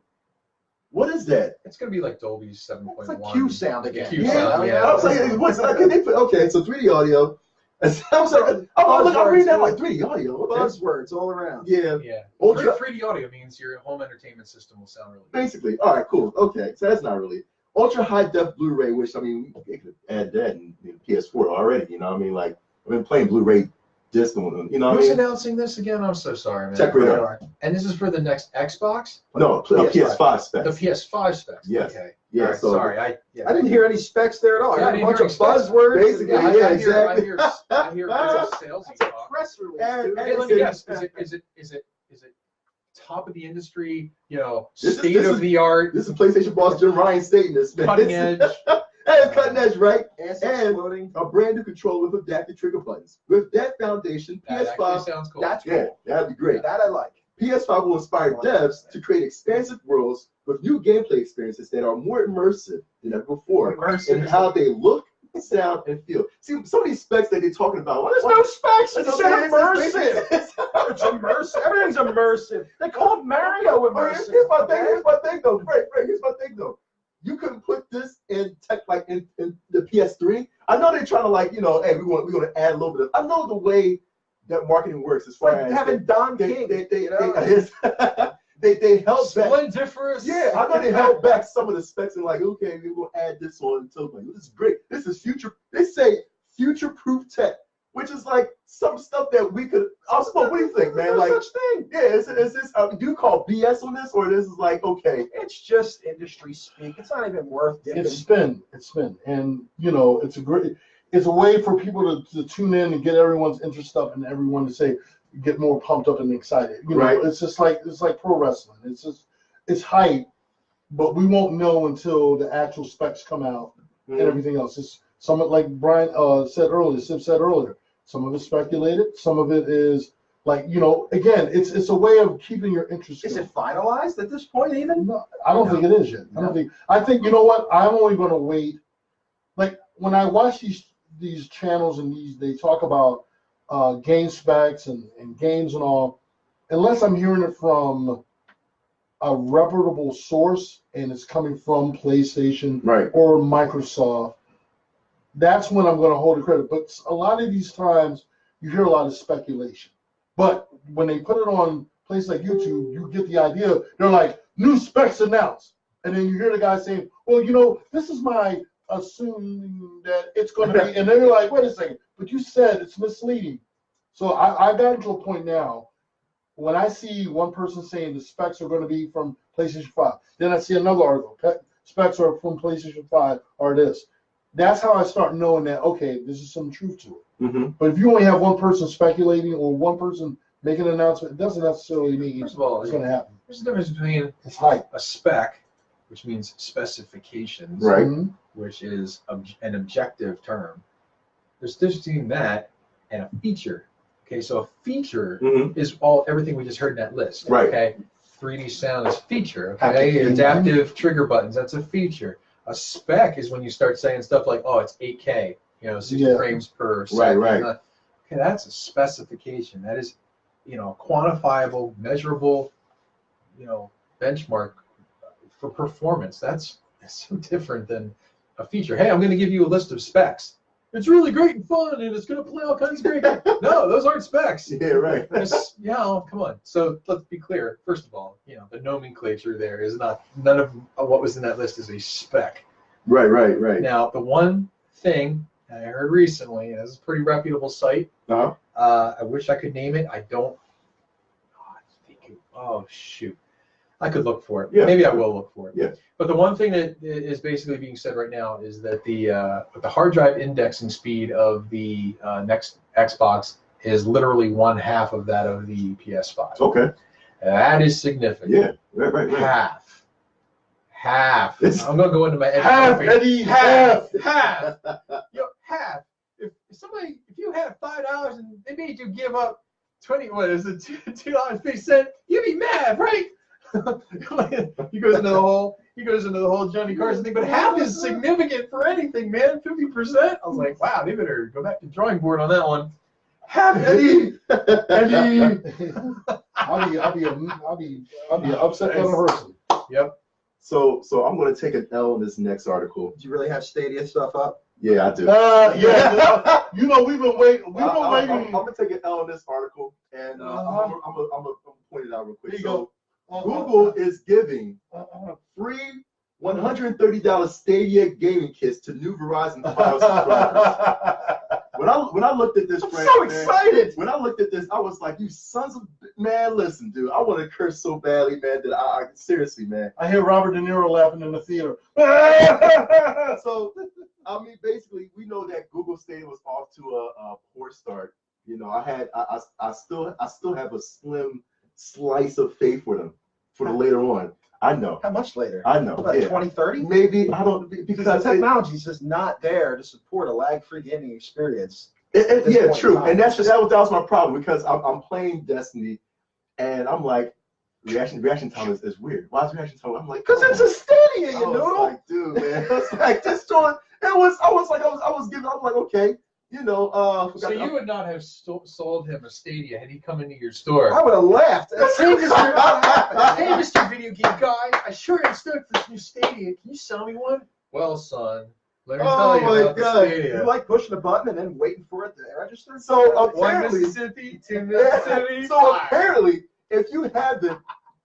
What is that? It's going to be like Dolby's 7.1. It's like Q sound again. Q sound, yeah. I was like, okay, so 3D audio. I was like, I'm reading that like 3D audio. Okay. Buzzwords all around. Yeah. Yeah. Ultra, 3D audio means your home entertainment system will sound really good. basically. All right, cool. Okay, so that's not really ultra high def Blu-ray, which I mean, they could add that in PS4 already. You know what I mean? Like I've been playing Blu-ray disc on, you know what I Who's mean? announcing this again? I'm so sorry, man. Tech Radar. And this is for the next Xbox? No, PS5 specs. The PS5 specs. Yes. Okay. Yeah. All right, So sorry. I didn't hear any specs there at all. Yeah, I heard a bunch of buzzwords. Basically, and- yeah, I exactly. hear salesy That's a talk. press release. And- dude. Hey, let me guess. Is it top of the industry? State of the art, This is PlayStation boss Jim Ryan stating this, man. cutting edge. Hey, cutting edge, right? Ass And exploding. a brand new controller with adaptive trigger buttons. With that foundation, That actually PS5. sounds cool. That's Yeah, cool. that'd be great. That I like. PS5 will inspire devs to create expansive worlds with new gameplay experiences that are more immersive than ever before in how they look, sound, and feel. See, some of these specs that they're talking about. There's no specs. It's immersive. It's immersive. Everything's immersive. They called Mario immersive. Here's my thing, though. Right, here's my thing, though. You couldn't put this in tech like in the PS3. I know they're trying to hey, we're going to add a little bit of. I know the way that marketing works as far Like as having Don King. they held back. Splendiferous. Yeah, I know they held back some of the specs and like, okay, we're gonna add this on until like this is great. This is future. They say future-proof tech which is like some stuff that we could. What do you think, man? Like, such thing. Yeah, is this? Do you call BS on this, or this is like okay? It's just industry speak. It's not even worth dipping. It's spin, and you know, it's a way for people to tune in and get everyone's interest up and everyone to say get more pumped up and excited. You know, Right. it's like pro wrestling. It's hype, but we won't know until the actual specs come out and everything else. It's some like Brian said earlier, Sim said earlier. Some of it's speculated. Some of it is like, you know, again, it's a way of keeping your interest. Is it finalized at this point even? No, I don't think it is yet. I think you know what? I'm only going to wait. Like when I watch these channels and they talk about game specs and games and all, unless I'm hearing it from a reputable source and it's coming from PlayStation or Microsoft, that's when I'm going to hold the credit. But a lot of these times, you hear a lot of speculation. But when they put it on places like YouTube, you get the idea. They're like, new specs announced. And then you hear the guy saying, well, you know, this is my assuming that it's going to be. And then you're like, wait a second, but you said it's misleading. So I got to a point now, when I see one person saying the specs are going to be from PlayStation 5, then I see another article, specs are from PlayStation 5 or this. That's how I start knowing that, okay, this is some truth to it. But if you only have one person speculating or one person making an announcement, it doesn't necessarily mean First of all, it's going to happen. There's a difference between It's hype. a spec, which means specifications, Right. which is an objective term. There's a difference between that and a feature. Okay, so a feature is everything we just heard in that list. Right. Okay, 3D sound is feature. Okay, adaptive trigger buttons, that's a feature. A spec is when you start saying stuff like, oh, it's 8K, you know, 60 frames per second. Right. Okay, that's a specification. That is, you know, quantifiable, measurable, you know, benchmark for performance. That's so different than a feature. Hey, I'm going to give you a list of specs. It's really great and fun, and it's going to play all kinds of great games. No, those aren't specs. Yeah, right. Come on. So let's be clear. First of all, you know, the nomenclature there is none of what was in that list is a spec. Right. Now, the one thing I heard recently, and this is a pretty reputable site. I wish I could name it. I don't. Oh, shoot. I could look for it. Yeah. Maybe I will look for it. Yeah. But the one thing that is basically being said right now is that the hard drive indexing speed of the next Xbox is literally 1/2 of that of the PS5. Okay. That is significant. Yeah. Right. Half. I'm gonna go into my Half, Eddie. Half. Yo, half. If you had $5 and they made you give up $2.50, you'd be mad, right? He goes into the whole Johnny Carson thing, but half is significant for anything, man. 50%. I was like, wow, they better go back to the drawing board on that one. Half, Eddie. I'll be an upset kind of person. Yep. So I'm going to take an L in this next article. Do you really have Stadia stuff up? Yeah, I do. You know, we've been waiting. I'm going to take an L in this article, and I'm going to point it out real quick. Here you go. Google is giving free $130 Stadia gaming kits to new Verizon Fios subscribers. When I looked at this, I'm so excited. When I looked at this, I was like, "You sons of man! Listen, dude, I want to curse so badly, man. That I seriously, man." I hear Robert De Niro laughing in the theater. So, I mean, basically, we know that Google Stadia was off to a poor start. You know, I still have a slim slice of faith for them for the later on. I know. How much later? I know. About 2030? Maybe I don't Because the technology is just not there to support a lag-free gaming experience. Yeah, true. And that was my problem because I'm playing Destiny, and I'm like, reaction time is weird. Why is reaction time? I'm like, because it's a Stadia, you know. Like, dude, man, it's like just doing. I was like, okay. You know, so you would not have sold him a Stadia had he come into your store. I would have laughed. Hey, Mr. Video Game Guy, I sure am stoked for this new Stadia. Can you sell me one? Well, son, let me tell you about the Stadia. You like pushing a button and then waiting for it to register? So apparently,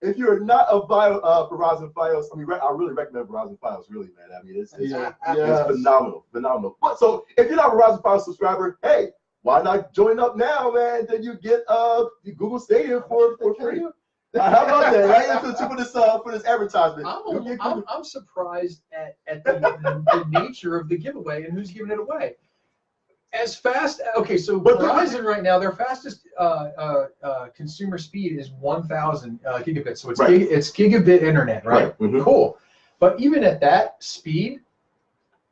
if you're not a Verizon Fios, I mean, I really recommend Verizon Fios, really, man. I mean, it's phenomenal. But so if you're not a Verizon Fios subscriber, hey, why not join up now, man? Then you get the Google Stadia for free. How about that? Right for this advertisement. I'm surprised at the nature of the giveaway and who's giving it away. As fast, okay, so Verizon right now, their fastest consumer speed is 1,000 gigabits. So it's gigabit internet, right? Mm-hmm. Cool. But even at that speed,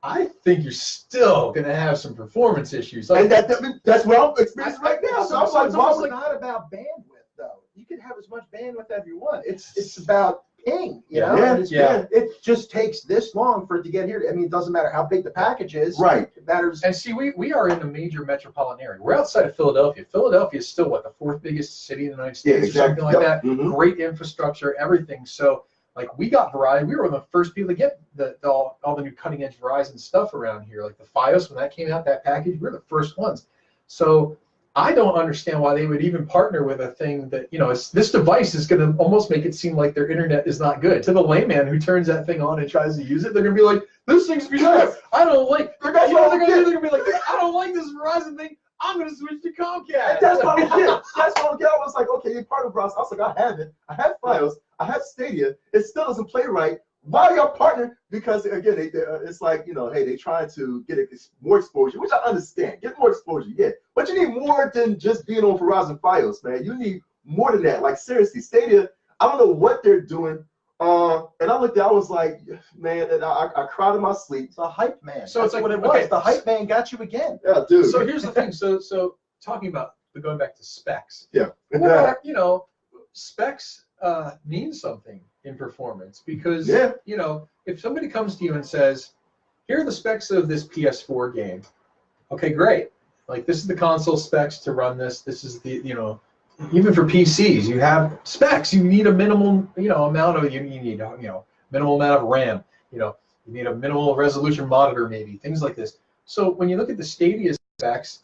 I think you're still gonna have some performance issues. Like, and that's what I'm experiencing right now. So I'm like, it's not about bandwidth, though. You can have as much bandwidth as you want. It's about ping, you know? It just takes this long for it to get here. I mean, it doesn't matter how big the package is. Right. It matters. And see, we are in a major metropolitan area. We're outside of Philadelphia. Philadelphia is still, what, the 4th biggest city in the United States or something like that? Mm-hmm. Great infrastructure, everything. So, like, we got Verizon. We were the first people to get all the new cutting-edge Verizon stuff around here. Like the Fios, when that came out, that package, we were the first ones. So I don't understand why they would even partner with a thing that, you know, this device is going to almost make it seem like their internet is not good. To the layman who turns that thing on and tries to use it, they're going to be like, this thing's good. I don't like, you know, they're going to be like, I don't like this Verizon thing. I'm going to switch to Comcast. And that's what I get. That's what I get. I was like, okay, you're part of Verizon. I was like, I have it. I have Fios. I have Stadia. It still doesn't play right. Why are y'all partnering? Because again, it's like, you know, hey, they trying to get more exposure, which I understand. Get more exposure, yeah. But you need more than just being on Verizon Fios, man. You need more than that. Like seriously, Stadia, I don't know what they're doing. And I looked at, I was like, man, and I cried in my sleep. It's a hype man. So it's like what it was. The hype man got you again. Yeah, dude. So here's the thing. So talking about going back to specs. Yeah. Well, you know, specs mean something in performance because you know, if somebody comes to you and says, here are the specs of this PS4 game. Okay, great. Like, this is the console specs to run this. This is the, you know, even for PCs, you have specs. You need a minimal, you know, amount of, you need, you know, minimal amount of RAM. You know, you need a minimal resolution monitor, maybe, things like this. So when you look at the Stadia specs,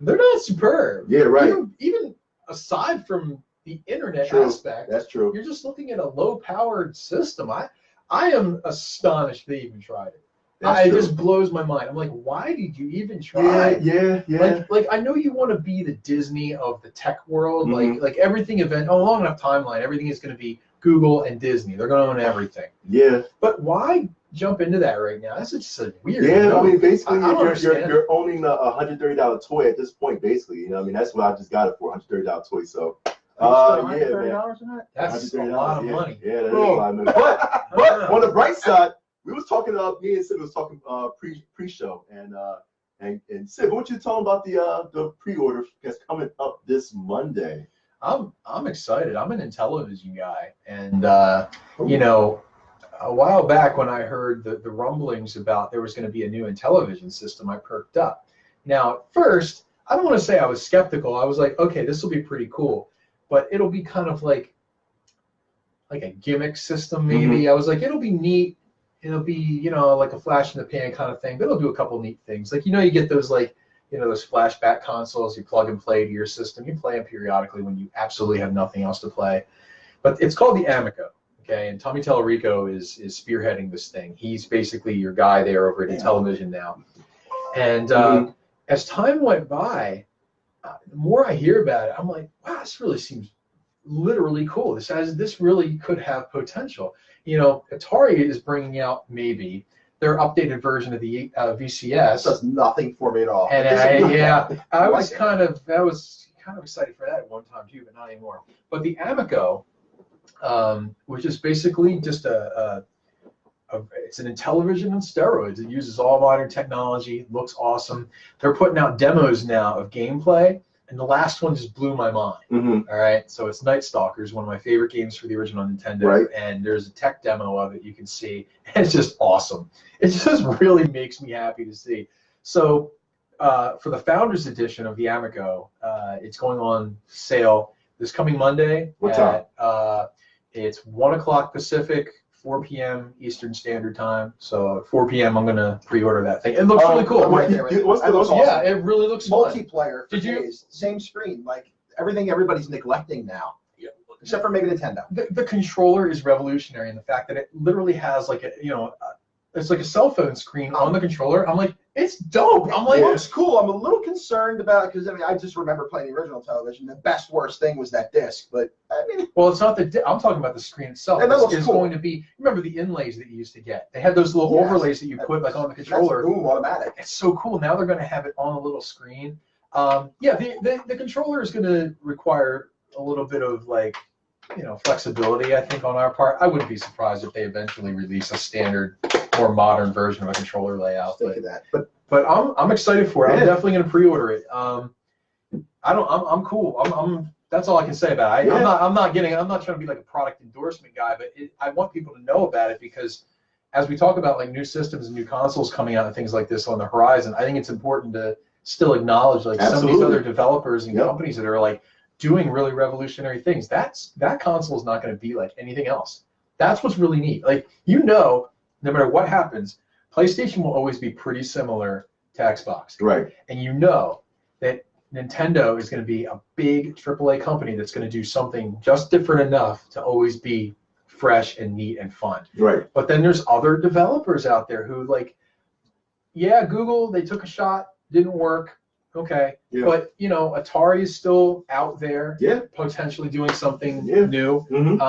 they're not superb. Yeah, right. Even aside from the internet True. aspect, That's true. you're just looking at a low-powered system. I am astonished they even tried it. It just blows my mind. I'm like, why did you even try? Yeah. Like I know you want to be the Disney of the tech world. Like everything long enough timeline, everything is going to be Google and Disney. They're going to own everything. Yeah. But why jump into that right now? That's just so weird. Yeah, I mean, basically, you're you're owning a $130 toy at this point, basically. You know, I mean, that's what I just got it for, $130 toy. So, yeah, man. That's a lot of money. Yeah, that is a lot of money. But on the bright side, we was talking me and Sid was talking pre-show, and Sid, what you talking about the pre-order that's coming up this Monday? I'm excited. I'm an Intellivision guy, and you know, a while back when I heard the rumblings about there was going to be a new Intellivision system, I perked up. Now, at first, I don't want to say I was skeptical. I was like, okay, this will be pretty cool, but it'll be kind of like a gimmick system, maybe. I was like, it'll be neat. It'll be, you know, like a flash in the pan kind of thing, but it'll do a couple neat things. Like, you know, you get those, like, you know, those flashback consoles you plug and play to your system. You play them periodically when you absolutely have nothing else to play. But it's called the Amico, okay? And Tommy Tallarico is spearheading this thing. He's basically your guy there over at Intellivision now. And as time went by, the more I hear about it, I'm like, wow, this really seems literally cool. This really could have potential. You know, Atari is bringing out maybe their updated version of the VCS. Does nothing for me at all. And I was kind of excited for that at one time too, but not anymore. But the Amico, which is basically just it's an Intellivision on steroids. It uses all modern technology, looks awesome. They're putting out demos now of gameplay, and the last one just blew my mind. All right, so it's Night Stalkers, one of my favorite games for the original Nintendo, right. And there's a tech demo of it you can see, and it's just awesome. It just really makes me happy to see. So for the Founders Edition of the Amico, it's going on sale this coming Monday. What time? It's 1 o'clock Pacific, 4 p.m. Eastern Standard Time. So at 4 p.m. I'm going to pre-order that thing. It looks really cool. Yeah, it really looks multiplayer. Did you? Same screen, like everything everybody's neglecting now, except for maybe Nintendo. The controller is revolutionary in the fact that it literally has like it's like a cell phone screen on the controller. I'm like, It's dope. I'm like, It looks cool. I'm a little concerned about because I mean I just remember playing the original television. The best worst thing was that disc, but I mean well, it's not I'm talking about the screen itself. And that looks It's cool. going to be. Remember the inlays that you used to get? They had those little Yes. overlays that you put like on the controller. That's boom automatic. It's so cool. Now they're going to have it on a little screen. Yeah, the controller is going to require a little bit of like, flexibility, I think, on our part. I wouldn't be surprised if they eventually release a standard, more modern version of a controller layout. Think of that. But I'm excited for it. I'm Yeah. definitely going to pre-order it. I'm cool. That's all I can say about it. Yeah. I'm not trying to be like a product endorsement guy, but I want people to know about it because as we talk about like new systems and new consoles coming out and things like this on the horizon, I think it's important to still acknowledge like some of these Absolutely. other developers and Yep. companies that are like doing really revolutionary things. That console is not going to be like anything else. That's what's really neat. Like, no matter what happens, PlayStation will always be pretty similar to Xbox. Right. And that Nintendo is going to be a big AAA company that's going to do something just different enough to always be fresh and neat and fun. Right. But then there's other developers out there who Google, they took a shot, didn't work. Okay. Yeah. But, Atari is still out there, Yeah. potentially doing something Yeah. new. Mm-hmm.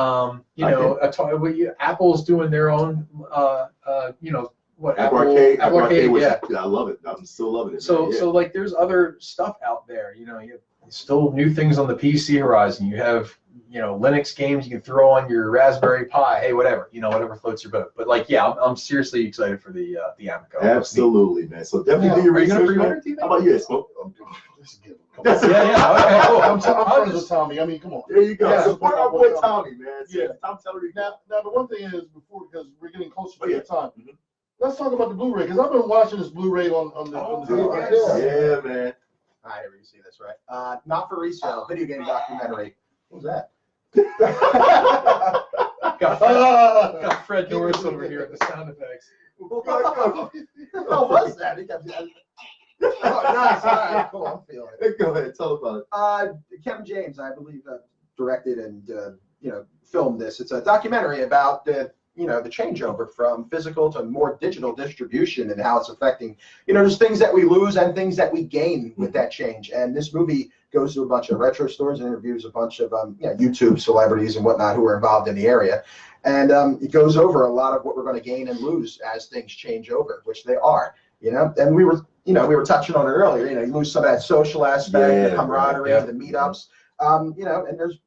Atari, Apple's doing their own, Apple Arcade. Apple Arcade, was, yeah. I love it. I'm still loving it. So, man. Yeah. so like, there's other stuff out there. You have still new things on the PC horizon. You have, Linux games you can throw on your Raspberry Pi. Hey, whatever, whatever floats your boat. But like, yeah, I'm seriously excited for the Amico. Absolutely, man. So definitely do your Are you gonna research, pre-order man. it, do you How think? about you? Smoke? Come on. Yeah. Okay, cool. I'm I friends was with Tommy. I mean, come on. There you go. Yeah. Support our boy Tommy, man. Yeah. Tom Teller. Now the one thing is because we're getting closer to yeah. the time. Mhm. Let's talk about the Blu-ray because I've been watching this Blu-ray on the Dude, right there. yeah, man. All right, you see this right? Not for resale. Video game documentary. What was that? Got Fred Norris over here at the sound effects. What was that? Oh, nice. All right, cool. I'm feeling it. Go ahead. Tell about it. Kevin James, I believe, directed and filmed this. It's a documentary about the changeover from physical to more digital distribution and how it's affecting just things that we lose and things that we gain with that change. And this movie goes to a bunch of retro stores and interviews a bunch of YouTube celebrities and whatnot who are involved in the area. And it goes over a lot of what we're going to gain and lose as things change over, which they are. And we were touching on it earlier. You lose some of that social aspect, the camaraderie, yeah. the meetups. And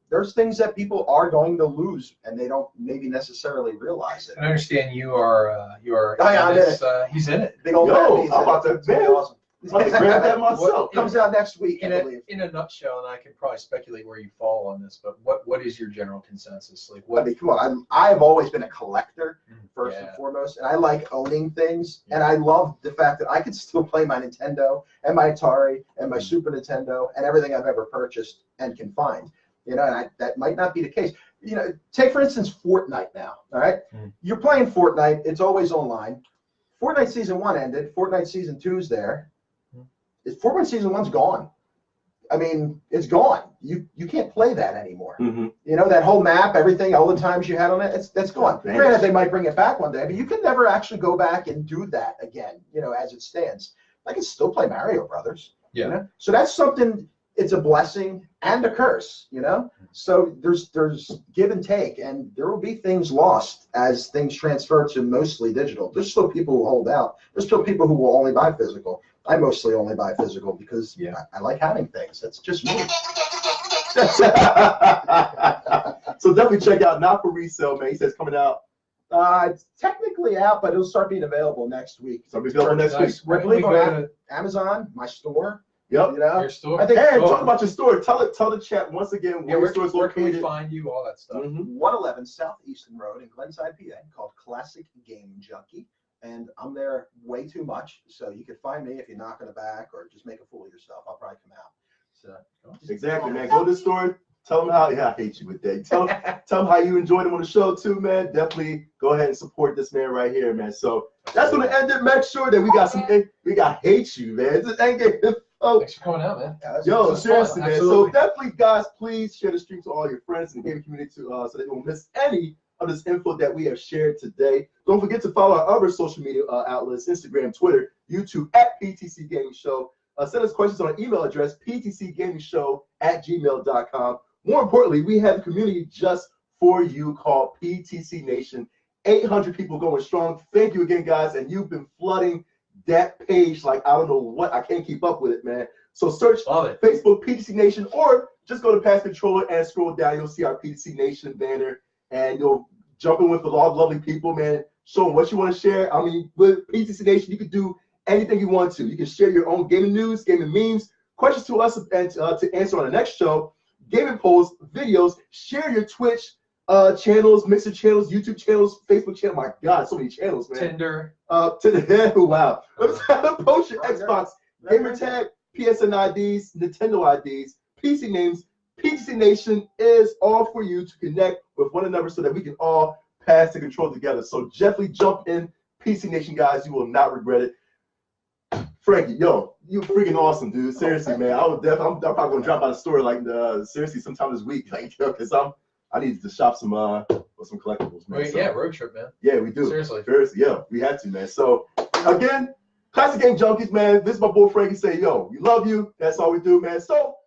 there's things that people are going to lose, and they don't maybe necessarily realize it. I understand you are. I'm in this, he's in it. Big old Yo, Mandy's I'm in about it. to- It's gonna be man. awesome. I'm about to grab that myself. Comes out next week, I In believe. a nutshell, and I can probably speculate where you fall on this, but what is your general consensus? Like, I what? mean, come on. I've always been a collector first Yeah. and foremost, and I like owning things, and I love the fact that I can still play my Nintendo and my Atari and my Super Nintendo and everything I've ever purchased and can find. And that might not be the case. Take for instance Fortnite now. All right, you're playing Fortnite. It's always online. Fortnite season 1 ended. Fortnite season 2's there. Fortnite season 1's gone. I mean, it's gone. You can't play that anymore. Mm-hmm. That whole map, everything, all the times you had on it, that's gone. Vanished. Granted, they might bring it back one day, but you can never actually go back and do that again, as it stands. I can still play Mario Brothers. Yeah. So that's something, it's a blessing and a curse, So there's give and take, and there will be things lost as things transfer to mostly digital. There's still people who hold out. There's still people who will only buy physical. I mostly only buy physical because I like having things. That's just me. So definitely check out Not For Resale, man. He says coming out. It's technically out, but it'll start being available next week. So it'll be available next week. Where I can we believe go on to Amazon, my store. Yep. your store? I think And Cool. talk about your store. Tell the chat once again Yeah, where your store is where can we located. find you? All that stuff. Mhm. 111 Southeastern Road in Glenside, PA, called Classic Game Junkie. And I'm there way too much, so you can find me if you're knocking the back or just make a fool of yourself. I'll probably come out. So Exactly, man. Go to the store. Tell them how. Yeah, I hate you with that. Tell them how you enjoyed them on the show too, man. Definitely go ahead and support this man right here, man. So that's gonna end it. Make sure that we got hate you, man. This ain't getting. Oh, Thanks for coming out, man. yo, This is seriously, fun. man. Absolutely. So definitely, guys, please share the stream to all your friends in the gaming community so they won't miss any of this info that we have shared today. Don't forget to follow our other social media outlets, Instagram, Twitter, YouTube, at PTC Gaming Show. Send us questions on our email address, ptcgamingshow@gmail.com. More importantly, we have a community just for you called PTC Nation. 800 people going strong. Thank you again, guys. And you've been flooding that page like I don't know what. I can't keep up with it, man. So search Facebook PTC Nation, or just go to Pass Controller and scroll down. You'll see our PTC Nation banner, and you'll jump in with a lot of lovely people, man. Show them what you want to share. I mean, with PTC Nation, you can do anything you want to. You can share your own gaming news, gaming memes, questions to us, and to answer on the next show, gaming polls, videos. Share your Twitch channels, Mixer channels, YouTube channels, Facebook channel. My God, so many channels, man. Tinder. Tinder. Wow. Post your Xbox gamer tag, PSN IDs, Nintendo IDs, PC names. PTC Nation is all for you to connect with one another so that we can all pass the control together. So definitely jump in, PC Nation, guys. You will not regret it. Frankie, yo, you freaking awesome, dude. Seriously, man. I'm probably gonna drop out a store like seriously sometime this week, like, because I need to shop some collectibles, man. Yeah, road trip, man. Yeah, we do. Seriously, yeah, we had to, man. So again, Classic Game Junkies, man. This is my boy Frankie. Say, yo, we love you. That's all we do, man. So